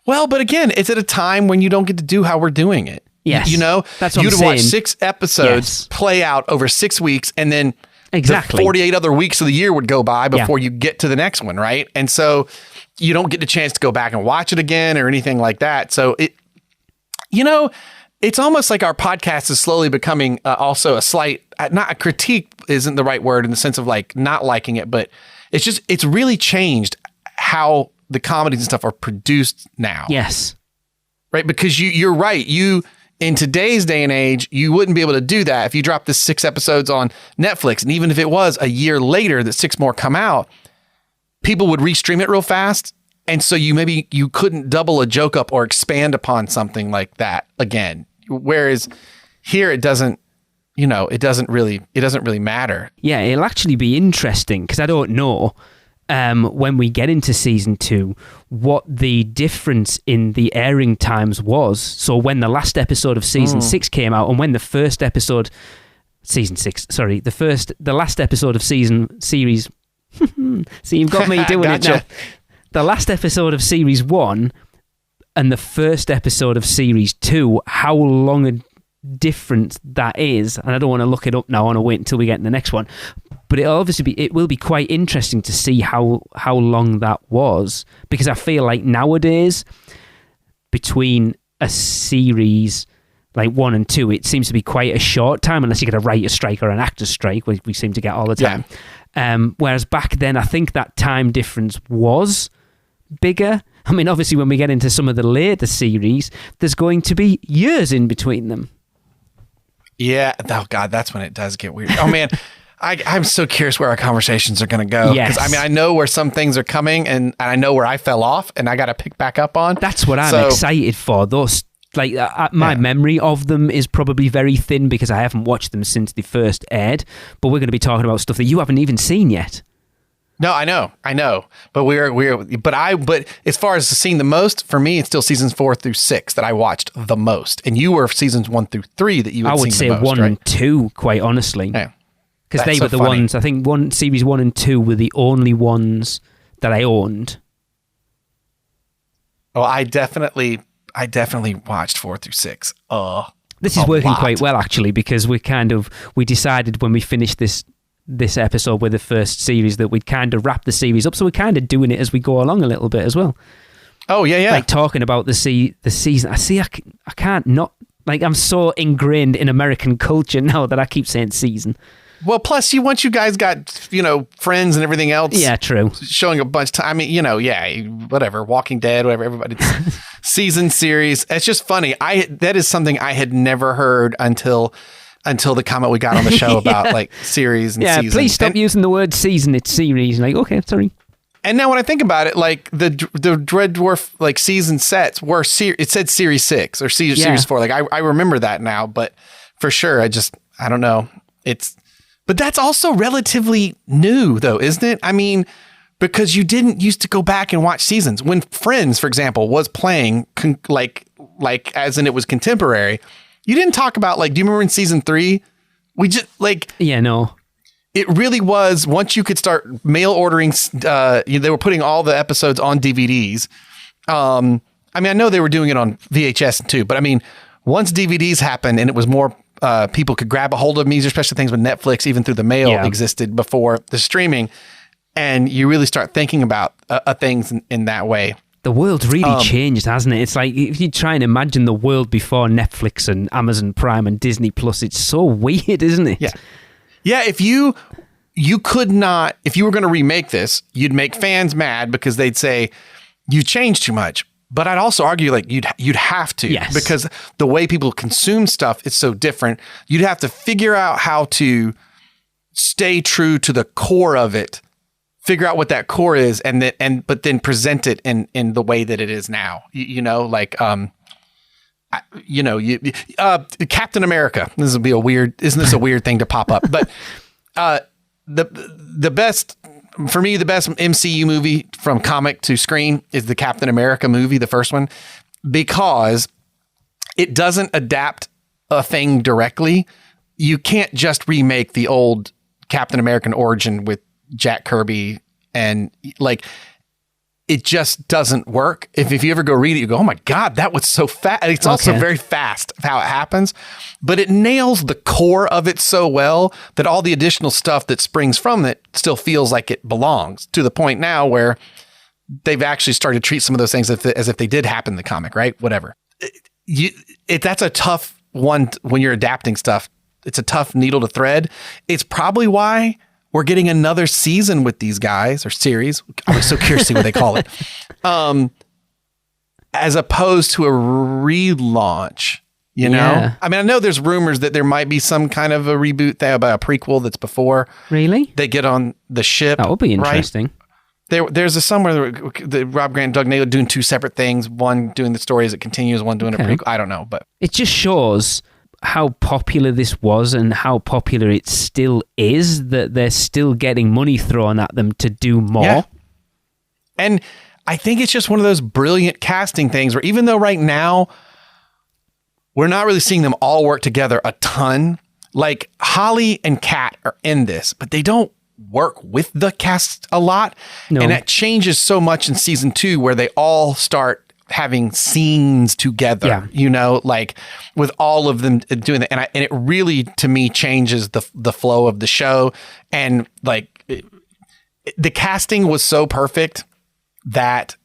Well, but again, it's at a time when you don't get to do how we're doing it. Yes. You know, that's what you'd I'm watch saying. 6 episodes play out over 6 weeks, and then exactly the 48 other weeks of the year would go by before you get to the next one, right? And so you don't get the chance to go back and watch it again or anything like that. So it, you know, it's almost like our podcast is slowly becoming also a slight, not a critique isn't the right word in the sense of like not liking it, but it's really changed how the comedies and stuff are produced now. Yes. Right? Because you're right. In today's day and age, you wouldn't be able to do that if you dropped the 6 episodes on Netflix. And even if it was a year later that 6 more come out, people would restream it real fast. And so you couldn't double a joke up or expand upon something like that again. Whereas here it doesn't really matter. Yeah, it'll actually be interesting because I don't know when we get into season 2 what the difference in the airing times was. So when the last episode of season 6 came out and when the first episode the last episode of series see, you've got me doing gotcha. it now. The last episode of series 1 and the first episode of series 2, how long a difference that is, and I don't want to look it up now. I want to wait until we get in the next one. But it will be quite interesting to see how long that was, because I feel like nowadays between a series like 1 and 2, it seems to be quite a short time, unless you get a writer's strike or an actor's strike, which we seem to get all the time. Yeah. Whereas back then, I think that time difference was bigger. I mean, obviously, when we get into some of the later series, there's going to be years in between them. Yeah. Oh, God, that's when it does get weird. Oh, man. I'm so curious where our conversations are going to go. Yes. Because, I mean, I know where some things are coming, and I know where I fell off, and I got to pick back up on. That's what I'm excited for. Those, like, my memory of them is probably very thin because I haven't watched them since they first aired. But we're going to be talking about stuff that you haven't even seen yet. No, I know. But as far as seeing the most, for me, it's still seasons 4 through 6 that I watched the most. And you were seasons 1 through 3 that you had seen the most. I would say 1 and 2, quite honestly. Yeah. Because they were the ones, I think series 1 and 2 were the only ones that I owned. Oh, I definitely watched 4 through 6. This is working quite well, actually, because we decided when we finished this episode with the first series that we'd kind of wrap the series up. So we're kind of doing it as we go along a little bit as well. Oh, yeah. Like talking about the season. I can't not, like, I'm so ingrained in American culture now that I keep saying season. Well, plus once you guys got, friends and everything else. Yeah, true. Showing a bunch of time. I mean, whatever. Walking Dead, whatever. Everybody's season series. It's just funny. That is something I had never heard until the comment we got on the show about like series and seasons. Yeah, please stop using the word season. It's series. Like, okay, sorry. And now when I think about it, like the Red Dwarf like season sets were it said series 6 or series 4. Like I remember that now, but for sure, I don't know. But that's also relatively new though, isn't it? I mean, because you didn't used to go back and watch seasons. When Friends, for example, was playing like as in it was contemporary, you didn't talk about like, do you remember in season 3? We just like... Yeah, no. It really was, once you could start mail ordering, they were putting all the episodes on DVDs. I mean, I know they were doing it on VHS too, but I mean, once DVDs happened and it was more... people could grab a hold of these, especially things with Netflix, even through the mail existed before the streaming. And you really start thinking about things in that way. The world's really changed, hasn't it? It's like, if you try and imagine the world before Netflix and Amazon Prime and Disney Plus, it's so weird, isn't it? Yeah. Yeah. If you could not, if you were going to remake this, you'd make fans mad because they'd say, you changed too much. But I'd also argue like you'd have to, because the way people consume stuff is so different. You'd have to figure out how to stay true to the core of it, figure out what that core is, but then present it in the way that it is now. Captain America. Isn't this a weird thing to pop up? But the best. For me, the best MCU movie from comic to screen is the Captain America movie, the first one, because it doesn't adapt a thing directly. You can't just remake the old Captain American origin with Jack Kirby and like it just doesn't work. If you ever go read it, you go, oh my God, that was so fast. It's also very fast how it happens, but it nails the core of it so well that all the additional stuff that springs from it still feels like it belongs, to the point now where they've actually started to treat some of those things as if they did happen in the comic, right? Whatever. That's a tough one when you're adapting stuff. It's a tough needle to thread. It's probably why we're getting another season with these guys, or series. I was so curious to see what they call it. As opposed to a relaunch, you know? Yeah. I mean, I know there's rumors that there might be some kind of a reboot there about a prequel that's before. Really? They get on the ship. That would be interesting. Right? There's somewhere that Rob Grant and Doug Naylor doing two separate things. One doing the story as it continues, one doing a prequel. I don't know, but it just shows how popular this was and how popular it still is, that they're still getting money thrown at them to do more. Yeah. And I think it's just one of those brilliant casting things where even though right now we're not really seeing them all work together a ton, like Holly and Kat are in this, but they don't work with the cast a lot. No. And that changes so much in season 2 where they all start having scenes together, you know, like with all of them doing that. And it really, to me, changes the flow of the show. And like the casting was so perfect that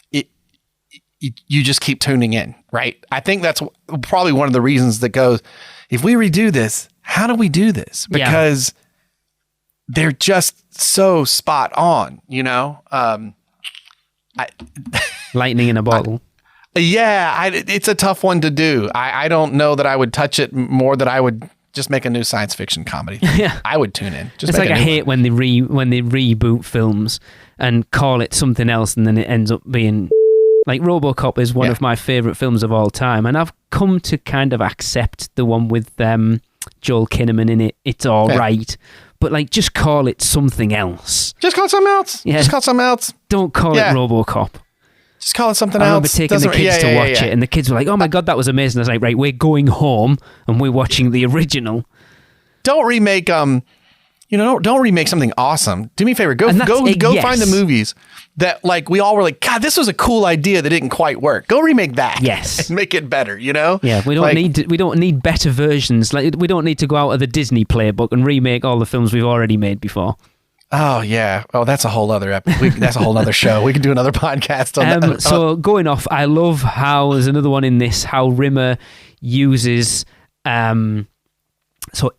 you just keep tuning in, right? I think that's probably one of the reasons that goes, if we redo this, how do we do this? Because they're just so spot on, you know? Lightning in a bottle. It's a tough one to do. I don't know that I would touch it more than I would just make a new science fiction comedy. I would tune in. It's like I hate when they reboot films and call it something else, and then it ends up being like RoboCop is one of my favorite films of all time, and I've come to kind of accept the one with Joel Kinnaman in it. It's all right. But like, just call it something else. Just call it something else. Yeah. Just call it something else. Don't call it RoboCop. Just call it something else. I remember taking the kids to watch it, and the kids were like, oh my God, that was amazing. I was like, right, we're going home, and we're watching the original. Don't remake, don't remake something awesome. Do me a favor. Go find the movies that like we all were like, God, this was a cool idea that didn't quite work. Go remake that. Yes. And make it better, you know? Yeah, we don't need better versions. Like, we don't need to go out of the Disney playbook and remake all the films we've already made before. Oh, yeah. Oh, that's a whole other that's a whole other show. We can do another podcast on that. So going off, I love how there's another one in this, how Rimmer uses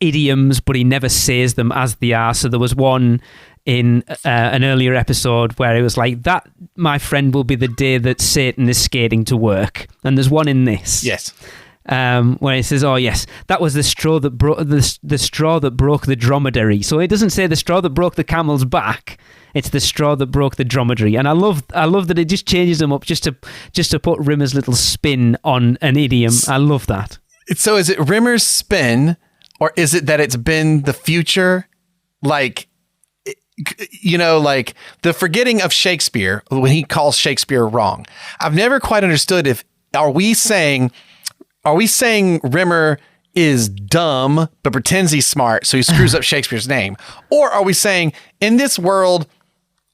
idioms, but he never says them as they are. So there was one in an earlier episode where it was like, that, my friend, will be the day that Satan is skating to work. And there's one in this. Yes. Where it says, oh yes, that was the straw that broke the straw that broke the dromedary. So it doesn't say the straw that broke the camel's back. It's the straw that broke the dromedary. And I love that it just changes them up just to put Rimmer's little spin on an idiom. I love that. So is it Rimmer's spin, or is it that it's been the future? Like, you know, like the forgetting of Shakespeare when he calls Shakespeare wrong. I've never quite understood are we saying Rimmer is dumb but pretends he's smart, so he screws up Shakespeare's name? Or are we saying in this world,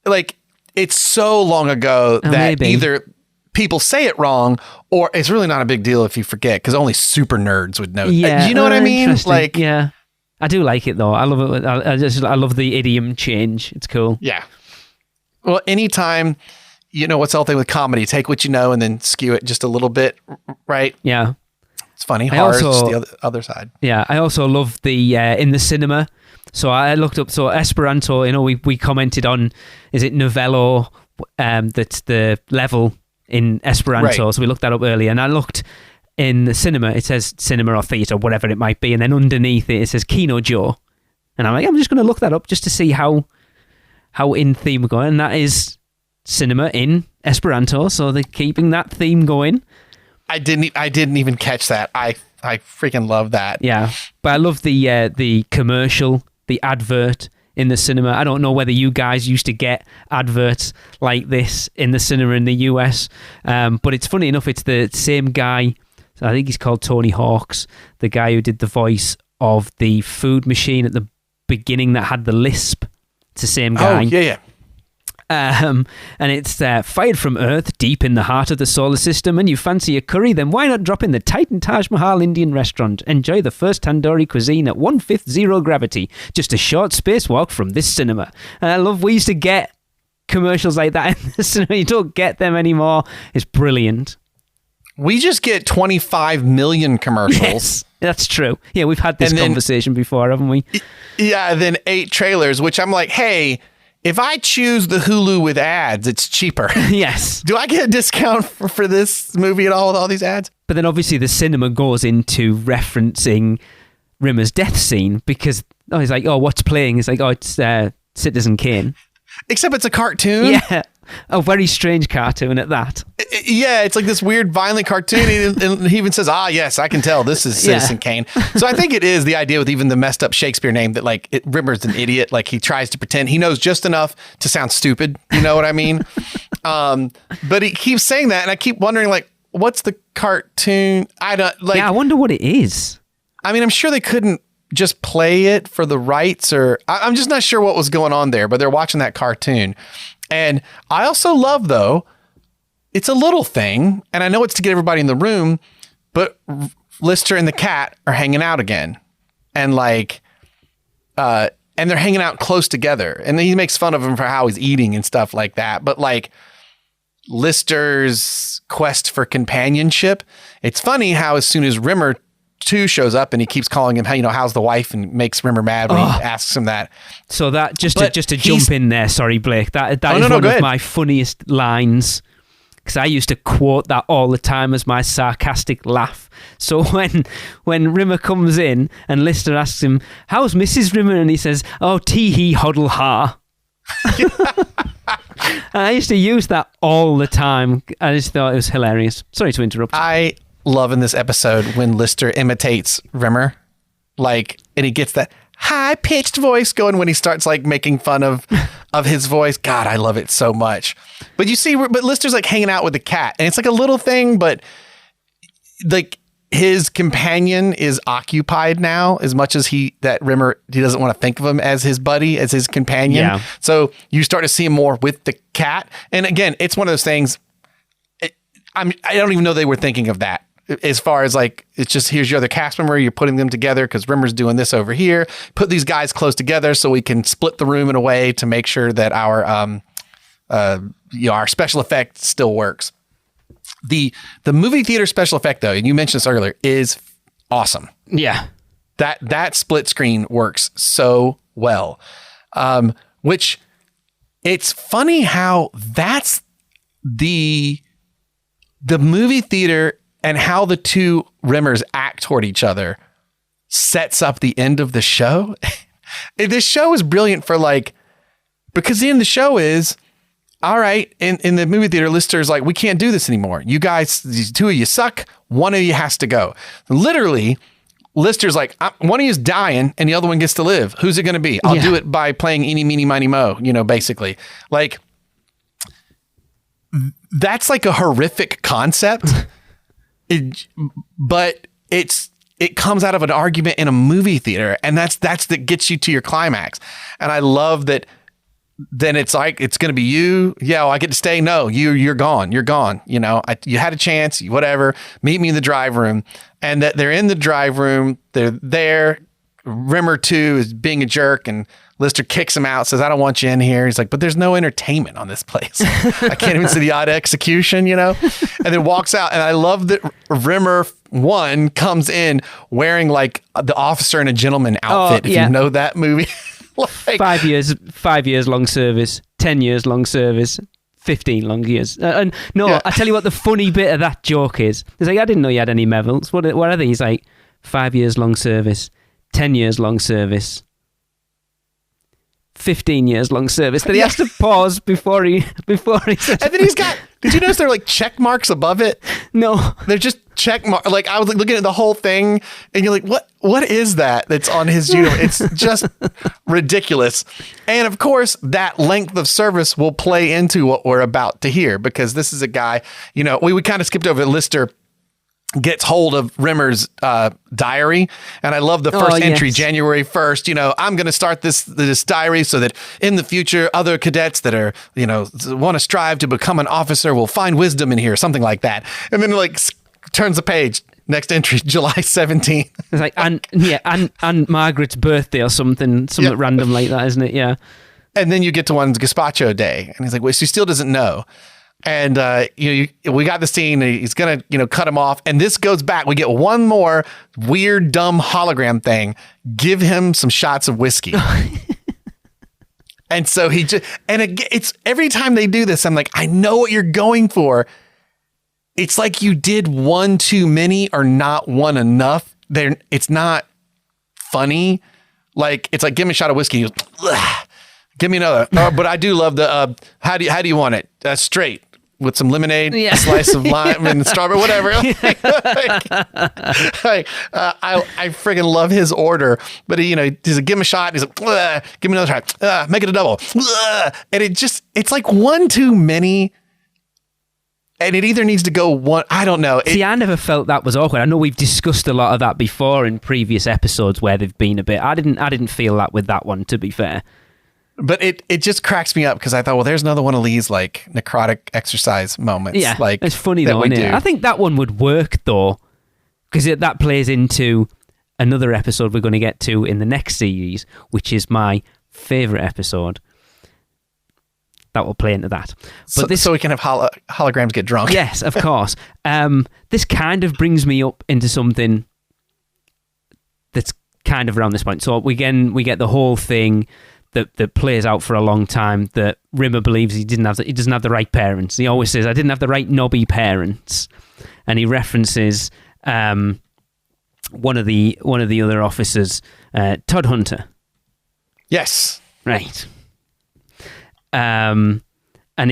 like, it's so long ago that either people say it wrong or it's really not a big deal if you forget, because only super nerds would know. Yeah, you know what I mean? Like, yeah, I do like it though. I love it. I love the idiom change. It's cool. Yeah. Well, anytime, you know, what's the whole thing with comedy? Take what you know and then skew it just a little bit, right? Yeah. It's funny. Hard is the other side. Yeah, I also love the in the cinema. So I looked up, Esperanto, you know, we commented on, is it Novello, that's the level in Esperanto. Right. So we looked that up earlier, and I looked in the cinema, it says cinema or theatre, whatever it might be, and then underneath it says Kino Joe. And I'm like, I'm just going to look that up just to see how in theme we're going, and that is cinema in Esperanto, so they're keeping that theme going. I didn't even catch that. I freaking love that. Yeah, but I love the commercial, the advert in the cinema. I don't know whether you guys used to get adverts like this in the cinema in the US, but it's funny enough, it's the same guy. I think he's called Tony Hawks, the guy who did the voice of the food machine at the beginning that had the lisp. It's the same guy. Oh, yeah. And it's fired from Earth, deep in the heart of the solar system, and you fancy a curry, then why not drop in the Titan Taj Mahal Indian restaurant? Enjoy the first tandoori cuisine at 1/5 zero gravity, just a short spacewalk from this cinema. And I love, we used to get commercials like that in the cinema. You don't get them anymore. It's brilliant. We just get 25 million commercials. Yes, that's true. Yeah, we've had this conversation before, haven't we? Yeah, then 8 trailers, which I'm like, hey, if I choose the Hulu with ads, it's cheaper. Yes. Do I get a discount for this movie at all with all these ads? But then obviously the cinema goes into referencing Rimmer's death scene because he's like, oh, what's playing? It's like, oh, it's Citizen Kane. Except it's a cartoon. Yeah. A very strange cartoon at that. Yeah, it's like this weird, violent cartoon. And he even says, yes, I can tell this is Citizen Kane. So I think it is the idea with even the messed up Shakespeare name that like Rimmer's an idiot. Like he tries to pretend he knows just enough to sound stupid. You know what I mean? But he keeps saying that. And I keep wondering, like, what's the cartoon? I wonder what it is. I mean, I'm sure they couldn't just play it for the rights, or I'm just not sure what was going on there, but they're watching that cartoon. And I also love, though, it's a little thing, and I know it's to get everybody in the room, but Lister and the cat are hanging out again. And like, and they're hanging out close together. And he makes fun of him for how he's eating and stuff like that. But like Lister's quest for companionship, it's funny how as soon as Rimmer 2 shows up and he keeps calling him, how's the wife, and makes Rimmer mad when he asks him that. So that just to jump in there, sorry, Blake, that is one of my funniest lines, because I used to quote that all the time as my sarcastic laugh. So when Rimmer comes in and Lister asks him, how's Mrs. Rimmer? And he says, oh, tee-hee hoddle ha. And I used to use that all the time. I just thought it was hilarious. Sorry to interrupt. I love in this episode when Lister imitates Rimmer, like, and he gets that high-pitched voice going when he starts like making fun of his voice. God, I love it so much. But you see, but Lister's like hanging out with the cat, and it's like a little thing, but like his companion is occupied now as much as Rimmer, he doesn't want to think of him as his buddy, as his companion. Yeah. So you start to see him more with the cat. And again, it's one of those things, I don't even know they were thinking of that. As far as like, it's just, here's your other cast member, you're putting them together because Rimmer's doing this over here. Put these guys close together so we can split the room in a way to make sure that our special effect still works. The movie theater special effect, though, and you mentioned this earlier, is awesome. Yeah. That split screen works so well. Which, it's funny how that's the movie theater and how the two Rimmers act toward each other sets up the end of the show. This show is brilliant for like, because the end of the show is, all right, in the movie theater, Lister's like, we can't do this anymore. You guys, these two of you suck. One of you has to go. Literally, Lister's like, one of you is dying and the other one gets to live. Who's it going to be? I'll do it by playing eeny, meeny, miny, mo, basically. Like, that's like a horrific concept. But it comes out of an argument in a movie theater, and that's that gets you to your climax. And I love that. Then it's like, it's going to be you. Yeah, I get to stay. No, you're gone. You're gone. You had a chance, whatever. Meet me in the drive room. And that they're in the drive room. They're there. Rimmer 2 is being a jerk, and Lister kicks him out, says, I don't want you in here. He's like, but there's no entertainment on this place. I can't even see the odd execution, and then walks out. And I love that Rimmer 1 comes in wearing like the officer and a gentleman outfit. If you know that movie. Like, 5 years long service, 10 years long service, 15 long years. I tell you what the funny bit of that joke is. He's like, I didn't know you had any medals. What are they? He's like, 5 years long service, 10 years long service, 15 years long service. Then he has to pause before he says. And then he's got, did you notice there are like check marks above it? No. They're just check marks. Like, I was like looking at the whole thing and you're like, what is that that's on his uniform? It's just ridiculous. And of course, that length of service will play into what we're about to hear, because this is a guy, we kind of skipped over Lister gets hold of Rimmer's diary. And I love the first entry, January 1st. I'm going to start this diary so that in the future, other cadets that are, want to strive to become an officer will find wisdom in here, something like that. And then turns the page. Next entry, July 17th. It's like, and Margaret's birthday or something random like that, isn't it? Yeah. And then you get to one's Gazpacho Day. And he's like, well, she still doesn't know. And we got the scene. He's gonna cut him off, and this goes back. We get one more weird, dumb hologram thing. Give him some shots of whiskey, and so he just it's every time they do this, I'm like, I know what you're going for. It's like you did one too many or not one enough. It's not funny. Like it's like give me a shot of whiskey. He goes, give me another. But I do love the how do you want it? Straight. With some lemonade, a slice of lime and strawberry, whatever. I friggin' love his order. But he's like, give him a shot. He's like, give me another shot. Make it a double. And it's like one too many. And it either needs to go one. I don't know. See, I never felt that was awkward. I know we've discussed a lot of that before in previous episodes where they've been a bit. I didn't feel that with that one, to be fair. But it just cracks me up because I thought, well, there's another one of Lee's necrotic exercise moments. Yeah, it's funny though, isn't it? I think that one would work though, because that plays into another episode we're going to get to in the next series, which is my favourite episode. That will play into that. But so we can have holograms get drunk. Yes, of course. This kind of brings me up into something that's kind of around this point. So we get the whole thing that plays out for a long time, that Rimmer believes he doesn't have the right parents. He always says, I didn't have the right knobby parents. And he references one of the other officers, Todd Hunter. Yes. Right. And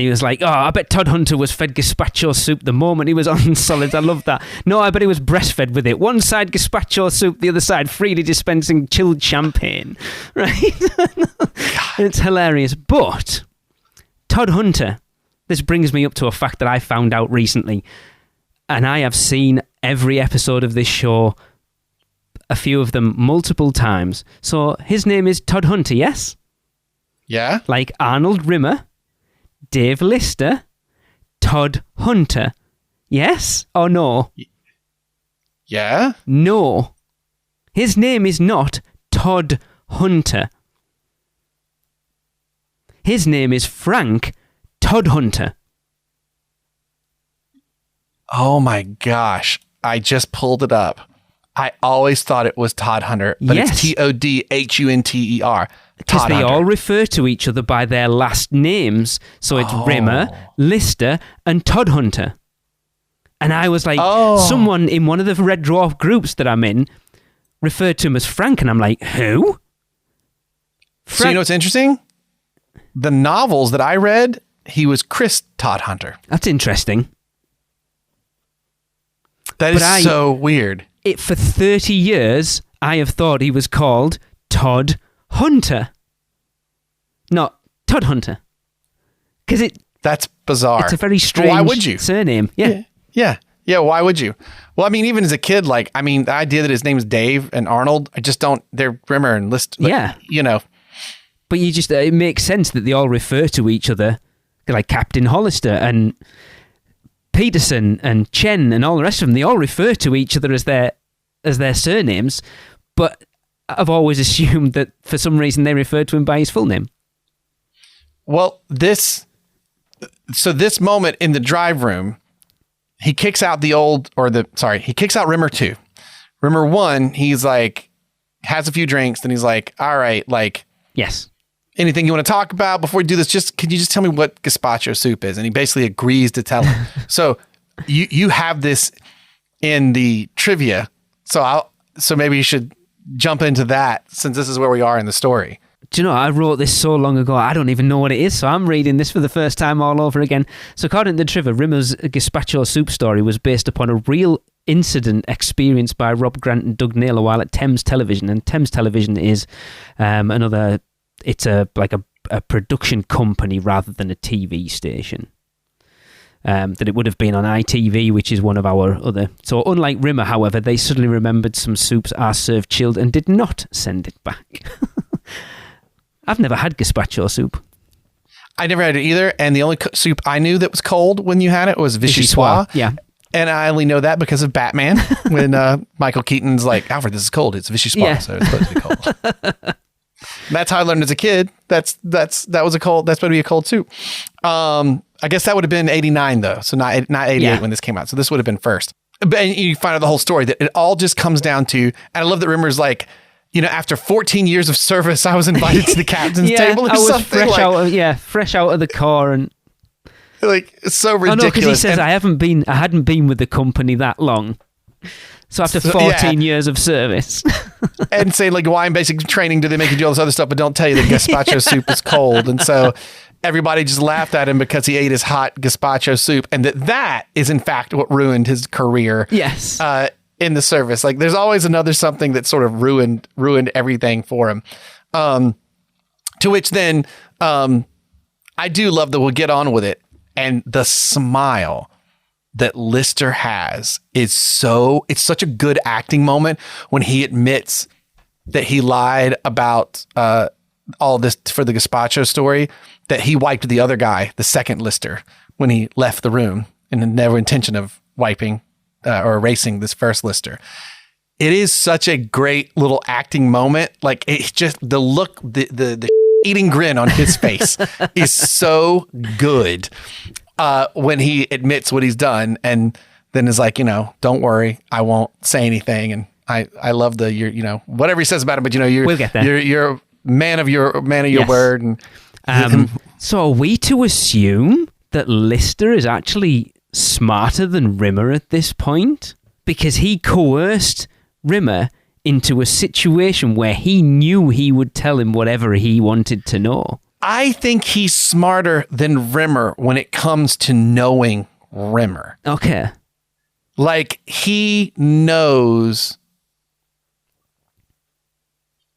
he was like, oh, I bet Todd Hunter was fed gazpacho soup the moment he was on solids. I love that. No, I bet he was breastfed with it. One side gazpacho soup, the other side freely dispensing chilled champagne. Right? It's hilarious. But Todd Hunter, this brings me up to a fact that I found out recently. And I have seen every episode of this show, a few of them multiple times. So his name is Todd Hunter, yes? Yeah. Like Arnold Rimmer, Dave Lister, Todd Hunter. Yes or no? Yeah. No. His name is not Todd Hunter. His name is Frank Todd Hunter. Oh my gosh. I just pulled it up. I always thought it was Todd Hunter, but it's Todhunter. Because they all refer to each other by their last names. So it's Rimmer, Lister, and Todd Hunter. And I was like, someone in one of the Red Dwarf groups that I'm in referred to him as Frank. And I'm like, who? So you know what's interesting? The novels that I read, he was Chris Todd Hunter. That's interesting. That is so weird. For 30 years, I have thought he was called Todd Hunter. Not Todd Hunter. Because that's bizarre. It's a very strange why would you? Surname. Yeah. Yeah, why would you? Well, I mean, even as a kid, the idea that his name is Dave and Arnold, I just don't, they're Rimmer and List. But it makes sense that they all refer to each other, like Captain Hollister and Peterson and Chen and all the rest of them. They all refer to each other as their surnames, but I've always assumed that for some reason they referred to him by his full name. Well, this moment in the drive room, he kicks out he kicks out Rimmer 2. Rimmer 1, he's like, has a few drinks, then he's like, all right, yes. Anything you want to talk about before we do this? Can you just tell me what gazpacho soup is? And he basically agrees to tell him. So you have this in the trivia. So maybe you should jump into that since this is where we are in the story. Do you know, I wrote this so long ago, I don't even know what it is, so I'm reading this for the first time all over again. So according to the trivia, Rimmer's gazpacho soup story was based upon a real incident experienced by Rob Grant and Doug Naylor while at Thames Television. And Thames Television is it's a production company rather than a TV station. that it would have been on ITV, which is one of our other. So unlike Rimmer, however, they suddenly remembered some soups are served chilled and did not send it back. I've never had gazpacho soup. I never had it either, and the only soup I knew that was cold when you had it was vichyssoise. Yeah. And I only know that because of Batman, when Michael Keaton's like, Alfred, this is cold. It's vichyssoise, so it's supposed to be cold. That's how I learned as a kid. That was a cold. That's supposed to be a cold soup. I guess that would have been 89 though, so not 88 when this came out. So this would have been first. But you find out the whole story that it all just comes down to, and I love that Rimmer's like, after 14 years of service, I was invited to the captain's table or something. Fresh out of the car and like it's so ridiculous. Oh no, because he says I hadn't been with the company that long. So after 14 years of service. And saying like, why in basic training do they make you do all this other stuff, but don't tell you that gazpacho soup is cold. And so everybody just laughed at him because he ate his hot gazpacho soup. And that is in fact what ruined his career. Yes. In the service. Like there's always another something that sort of ruined everything for him. To which then I do love that we'll get on with it. And the smile that Lister has it's such a good acting moment when he admits that he lied about all this for the gazpacho story, that he wiped the other guy, the second Lister, when he left the room and had no intention of wiping or erasing this first Lister. It is such a great little acting moment. Like it's just the look, the eating grin on his face is so good. When he admits what he's done and then is like, don't worry, I won't say anything. And I love whatever he says about him, but we'll get there. You're man of your yes. word. And so are we to assume that Lister is actually smarter than Rimmer at this point? Because he coerced Rimmer into a situation where he knew he would tell him whatever he wanted to know. I think he's smarter than Rimmer when it comes to knowing Rimmer. Okay. Like, he knows,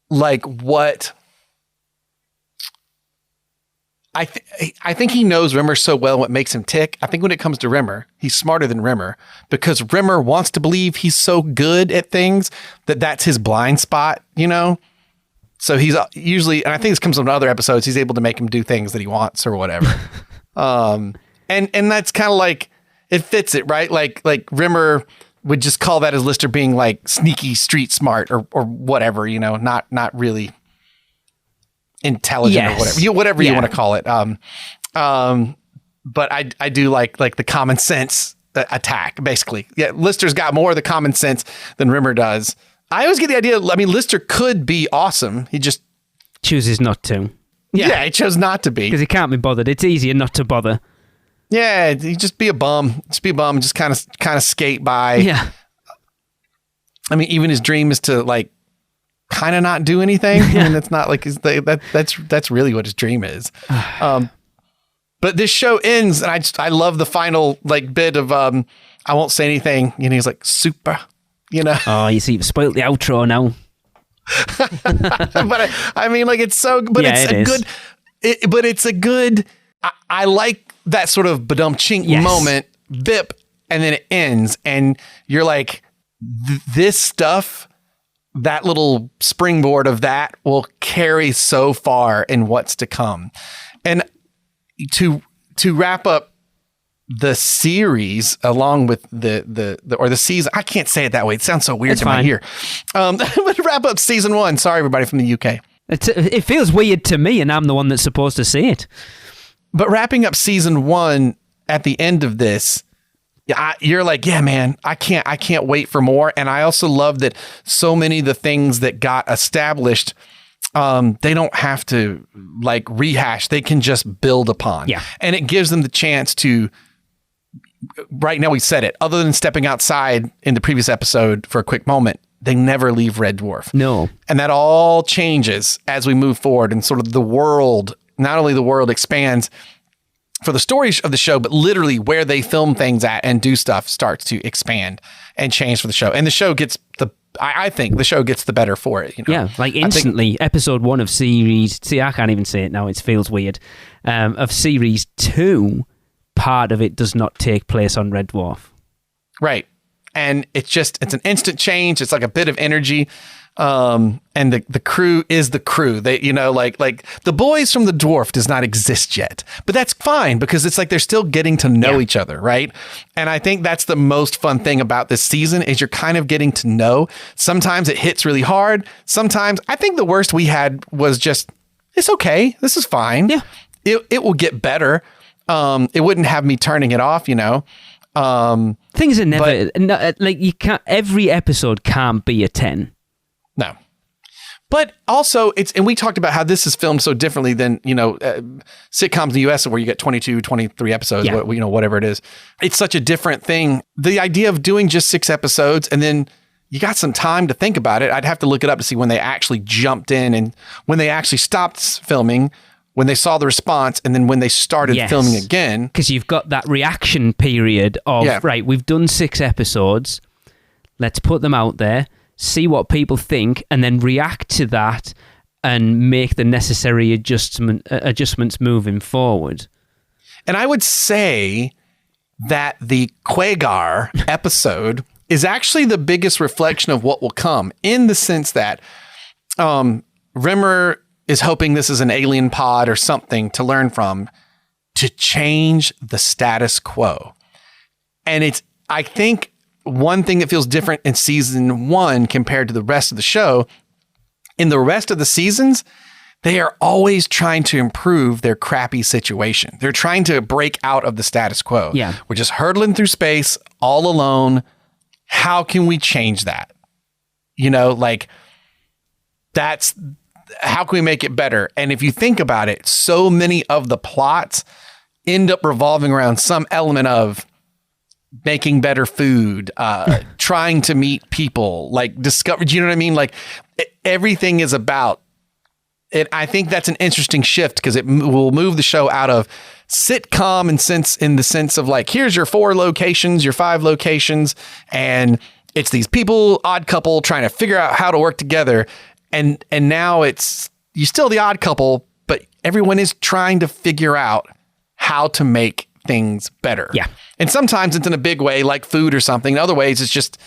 like, what... I think he knows Rimmer so well what makes him tick. I think when it comes to Rimmer, he's smarter than Rimmer because Rimmer wants to believe he's so good at things that's his blind spot, So he's usually, and I think this comes from other episodes, he's able to make him do things that he wants or whatever. And that's kind of like, it fits it, right? Like Rimmer would just call that as Lister being like sneaky street smart or whatever, not really intelligent or whatever you want to call it. But I do like the common sense attack, basically. Yeah, Lister's got more of the common sense than Rimmer does. I always get the idea, Lister could be awesome. He just chooses not to. Yeah, he chose not to be. Because he can't be bothered. It's easier not to bother. Yeah, he just be a bum. Just be a bum and just kind of skate by. Yeah. I mean, even his dream is to kind of not do anything. I mean, that's not like that's really what his dream is. But this show ends, and I love the final bit of I won't say anything. He's like super. Oh, you see, you've spoiled the outro now. But I mean, it's so. But it's a good. I like that sort of badum-chink moment, bip, and then it ends, and you're like, this stuff, that little springboard of that will carry so far in what's to come, and to wrap up the series along with the season. I can't say it that way. It sounds so weird to my ear. But wrap up season 1. Sorry, everybody from the UK. It feels weird to me, and I'm the one that's supposed to say it. But wrapping up season 1 at the end of this, you're like, yeah, man, I can't wait for more. And I also love that so many of the things that got established, they don't have to rehash. They can just build upon. Yeah. And it gives them the chance to. Right now, we said it. Other than stepping outside in the previous episode for a quick moment, they never leave Red Dwarf. No. And that all changes as we move forward, and sort of the world, not only the world expands for the story of the show, but literally where they film things at and do stuff starts to expand and change for the show. And the show gets I think the show gets the better for it. Yeah, instantly. Episode 1 of series. See, I can't even say it now. It feels weird. Of series 2. part of it does not take place on Red Dwarf. Right. And it's an instant change. It's like a bit of energy. And the crew is the crew. They, like the boys from the dwarf does not exist yet, but that's fine because it's like they're still getting to know each other. Right. And I think that's the most fun thing about this season is you're kind of getting to know. Sometimes it hits really hard. Sometimes I think the worst we had was just, it's okay. This is fine. Yeah. It will get better. It wouldn't have me turning it off, Things are never you can't. Every episode can't be a 10. No, but also and we talked about how this is filmed so differently than sitcoms in the US where you get 22, 23 episodes, whatever it is. It's such a different thing. The idea of doing just 6 episodes and then you got some time to think about it. I'd have to look it up to see when they actually jumped in and when they actually stopped filming. When they saw the response and then when they started filming again. Because you've got that reaction period of, right, we've done 6 episodes. Let's put them out there, see what people think, and then react to that and make the necessary adjustments moving forward. And I would say that the Quagar episode is actually the biggest reflection of what will come in the sense that Rimmer is hoping this is an alien pod or something to learn from to change the status quo. And I think one thing that feels different in season 1 compared to the rest of the show, in the rest of the seasons, they are always trying to improve their crappy situation. They're trying to break out of the status quo. Yeah. We're just hurtling through space all alone. How can we change that? That's how can we make it better? And if you think about it, so many of the plots end up revolving around some element of making better food, trying to meet people, discover, you know what I mean? Everything is about it. I think that's an interesting shift because it will move the show out of sitcom in the sense of here's your 4 locations, your 5 locations, and it's these people, odd couple, trying to figure out how to work together. And now you're still the odd couple, but everyone is trying to figure out how to make things better. Yeah. And sometimes it's in a big way, like food or something. In other ways, it's just,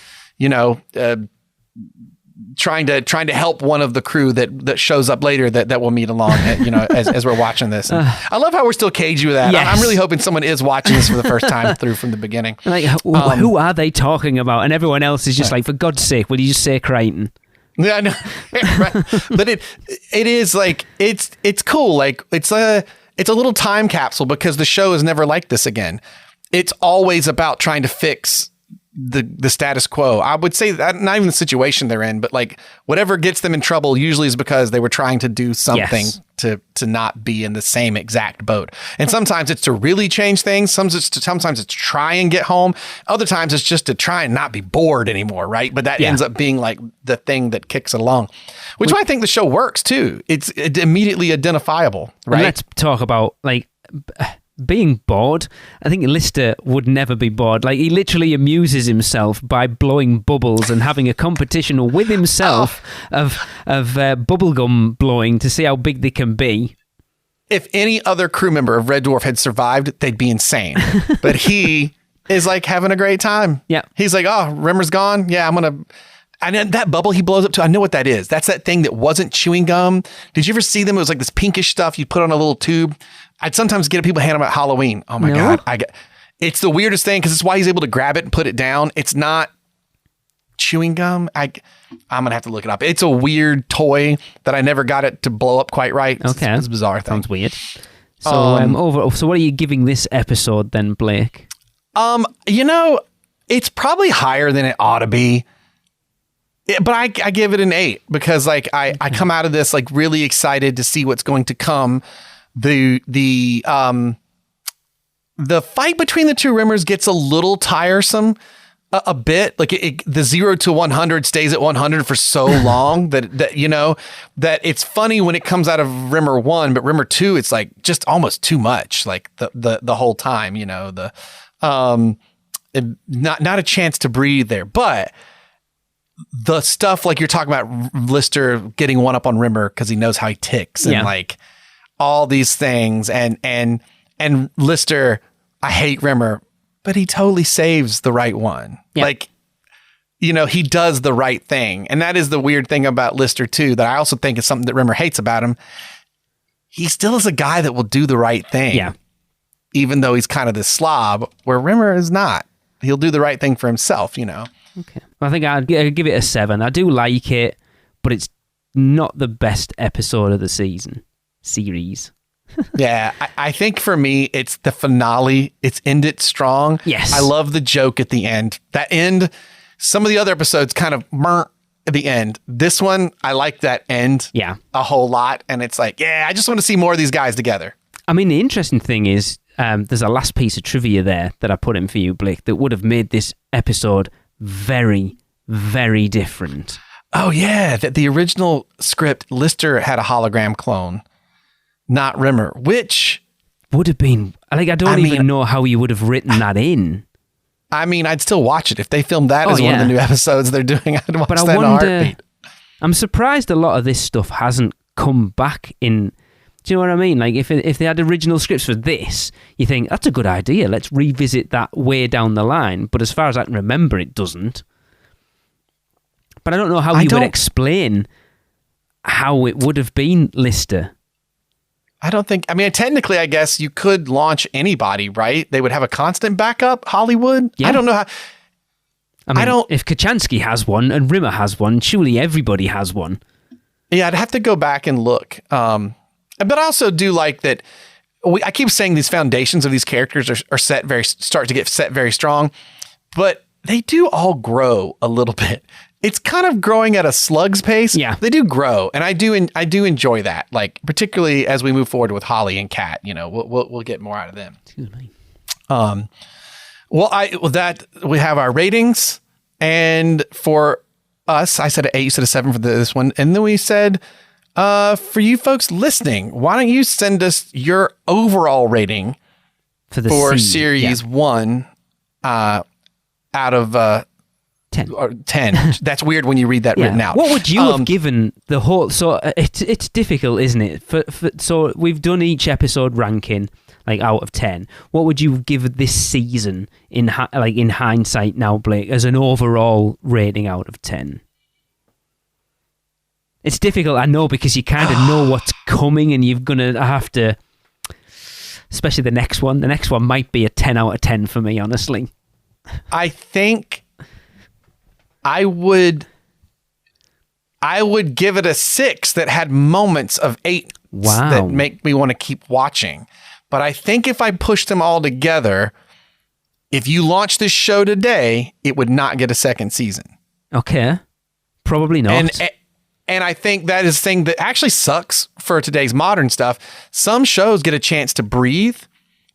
trying to help one of the crew that shows up later that will meet along, as we're watching this. And I love how we're still cagey with that. Yes. I'm really hoping someone is watching this for the first time through from the beginning. Who are they talking about? And everyone else is just for God's sake, will you just say Crichton? Yeah, no, right. But it is it's cool. It's a little time capsule because the show is never like this again. It's always about trying to fix the status quo. I would say that not even the situation they're in, but whatever gets them in trouble usually is because they were trying to do something to not be in the same exact boat. And sometimes it's to really change things. Sometimes it's to try and get home. Other times it's just to try and not be bored anymore. Right. But that ends up being the thing that kicks it along, which I think the show works too. It's immediately identifiable. Right. Let's talk about being bored. I think Lister would never be bored. He literally amuses himself by blowing bubbles and having a competition with himself of bubblegum blowing to see how big they can be. If any other crew member of Red Dwarf had survived, they'd be insane. But he is having a great time. Yeah. He's Rimmer's gone. Yeah, I'm going to... And then that bubble he blows up to, I know what that is. That's that thing that wasn't chewing gum. Did you ever see them? It was this pinkish stuff you put on a little tube. I'd sometimes get people hand them at Halloween. Oh my God. It's the weirdest thing because it's why he's able to grab it and put it down. It's not chewing gum. I'm going to have to look it up. It's a weird toy that I never got it to blow up quite right. Okay. It's a bizarre thing. Sounds weird. So, so what are you giving this episode then, Blake? It's probably higher than it ought to be. But I give it an 8 because I come out of this really excited to see what's going to come. The fight between the 2 Rimmers gets a little tiresome a bit. The 0 to 100 stays at 100 for so long that it's funny when it comes out of Rimmer 1, but Rimmer 2 it's just almost too much the whole time. Not a chance to breathe there, but. The stuff you're talking about, Lister getting one up on Rimmer because he knows how he ticks and all these things, and Lister I hate Rimmer, but he totally saves the right one. Yeah. Like, he does the right thing. And that is the weird thing about Lister too, that I also think is something that Rimmer hates about him. He still is a guy that will do the right thing. Yeah. Even though he's kind of this slob, where Rimmer is not. He'll do the right thing for himself, Okay. Well, I think I'd give it a 7. I do like it, but it's not the best episode of the series. Yeah, I think for me, it's the finale. It's ended strong. Yes. I love the joke at the end. That end, some of the other episodes kind of at the end. This one, I like that end a whole lot. And it's like, I just want to see more of these guys together. I mean, the interesting thing is, there's a last piece of trivia there that I put in for you, Blake, that would have made this episode very, very different. Oh, yeah. That the original script, Lister had a hologram clone, not Rimmer, which would have been, I don't even know how you would have written that in. I mean, I'd still watch it. If they filmed that as one of the new episodes they're doing, I'd watch that in a heartbeat. I'm surprised a lot of this stuff hasn't come back in. Do you know what I mean? Like, if they had original scripts for this, you think, that's a good idea. Let's revisit that way down the line. But as far as I can remember, it doesn't. But I don't know how you would explain how it would have been Lister. I don't think... I mean, technically, I guess you could launch anybody, right? They would have a constant backup, Hollywood? Yeah. I don't know how... I mean, if Kachansky has one and Rimmer has one, surely everybody has one. Yeah, I'd have to go back and look. But I also do like that. I keep saying these foundations of these characters are start to get set very strong, but they do all grow a little bit. It's kind of growing at a slug's pace. Yeah, they do grow, and I do enjoy that. Like, particularly as we move forward with Holly and Kat, we'll get more out of them. Excuse me. We have our ratings, and for us, I said an 8, you said a 7 for this one, and then we said. For you folks listening, why don't you send us your overall rating for series 1 out of 10. Or 10. That's weird when you read that written out. What would you have given the whole... So it's difficult, isn't it? So we've done each episode ranking like out of 10. What would you give this season in hindsight now, Blake, as an overall rating out of 10? It's difficult, I know, because you kind of know what's coming and you're going to have to... Especially the next one. The next one might be a 10 out of 10 for me, honestly. I think I would give it a 6 that had moments of 8 that make me want to keep watching. But I think if I pushed them all together, if you launch this show today, it would not get a second season. Okay. Probably not. And I think that is the thing that actually sucks for today's modern stuff. Some shows get a chance to breathe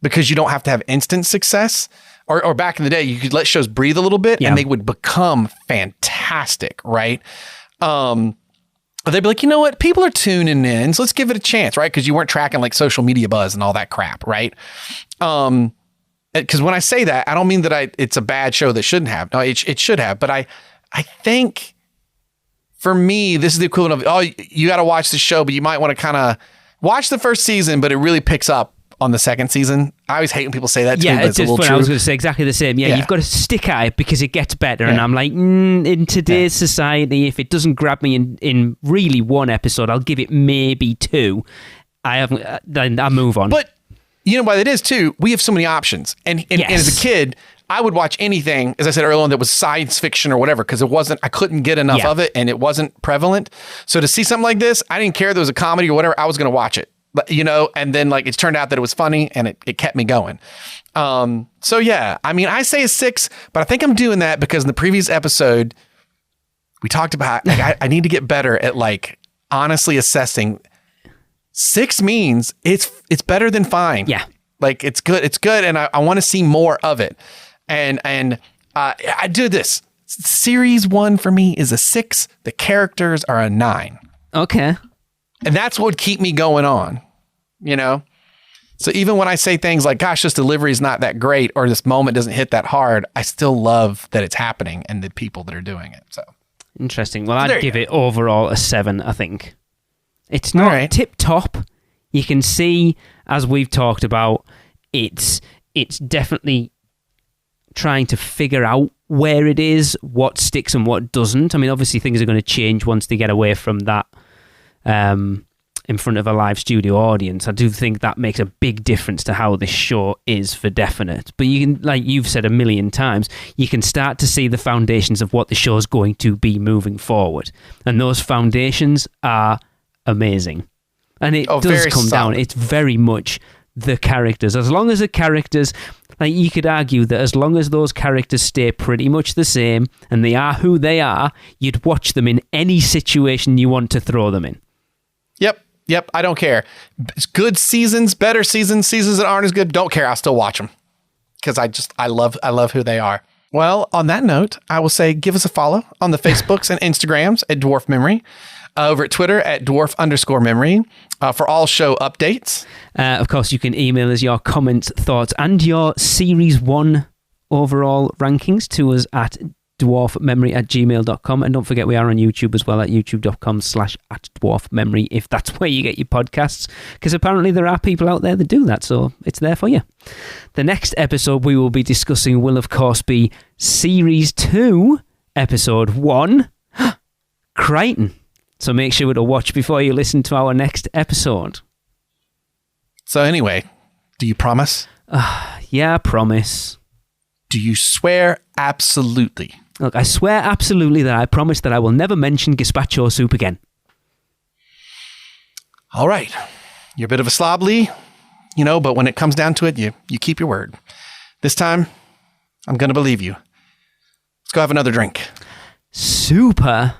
because you don't have to have instant success. Or back in the day, you could let shows breathe a little bit and they would become fantastic, right? They'd be like, you know what? People are tuning in, so let's give it a chance, right? Because you weren't tracking like social media buzz and all that crap, right? Because when I say that, I don't mean that it's a bad show that shouldn't have. No, it should have. But I think... For me, this is the equivalent of, you got to watch the show, but you might want to kind of watch the first season, but it really picks up on the second season. I always hate when people say that to me, but it's a little true. I was going to say exactly the same. Yeah, you've got to stick at it because it gets better. Yeah. And I'm like, in today's society, if it doesn't grab me in really one episode, I'll give it maybe 2. Then I move on. But you know what it is too? We have so many options. And as a kid... I would watch anything, as I said earlier on, that was science fiction or whatever, because I couldn't get enough of it and it wasn't prevalent. So to see something like this, I didn't care if it was a comedy or whatever, I was going to watch it, and then like it turned out that it was funny and it kept me going. So yeah, I mean, I say a 6, but I think I'm doing that because in the previous episode, we talked about, like, I need to get better at like honestly assessing. 6 means it's better than fine. Yeah. Like it's good. And I want to see more of it. And I do this. Series 1 for me is a 6. The characters are a 9. Okay. And that's what would keep me going on, So even when I say things like, gosh, this delivery is not that great or this moment doesn't hit that hard, I still love that it's happening and the people that are doing it. So interesting. Well, I'd give it overall a 7, I think. It's not tip top. You can see, as we've talked about, it's it's definitely trying to figure out where it is, what sticks and what doesn't. I mean, obviously things are going to change once they get away from that in front of a live studio audience. I do think that makes a big difference to how this show is for definite. But you can, like you've said a million times, you can start to see the foundations of what the show's going to be moving forward. And those foundations are amazing. And it does come down. It's very much the characters. As long as the characters, like you could argue that as long as those characters stay pretty much the same and they are who they are, you'd watch them in any situation you want to throw them in. Yep, I don't care. Good seasons, better seasons that aren't as good, don't care. I'll still watch them because I love who they are. Well, on that note, I will say give us a follow on the Facebooks and Instagrams at Dwarf Memory, over at Twitter at Dwarf_Memory for all show updates. Of course, you can email us your comments, thoughts, and your Series 1 overall rankings to us at dwarfmemory@gmail.com. And don't forget, we are on YouTube as well at youtube.com/@dwarfmemory if that's where you get your podcasts, because apparently there are people out there that do that, so it's there for you. The next episode we will be discussing will, of course, be Series 2, Episode 1, Crichton. So make sure to watch before you listen to our next episode. So anyway, do you promise? Yeah, I promise. Do you swear absolutely? Look, I swear absolutely that I promise that I will never mention gazpacho soup again. All right. You're a bit of a slob, Lee, but when it comes down to it, you keep your word. This time, I'm going to believe you. Let's go have another drink. Super.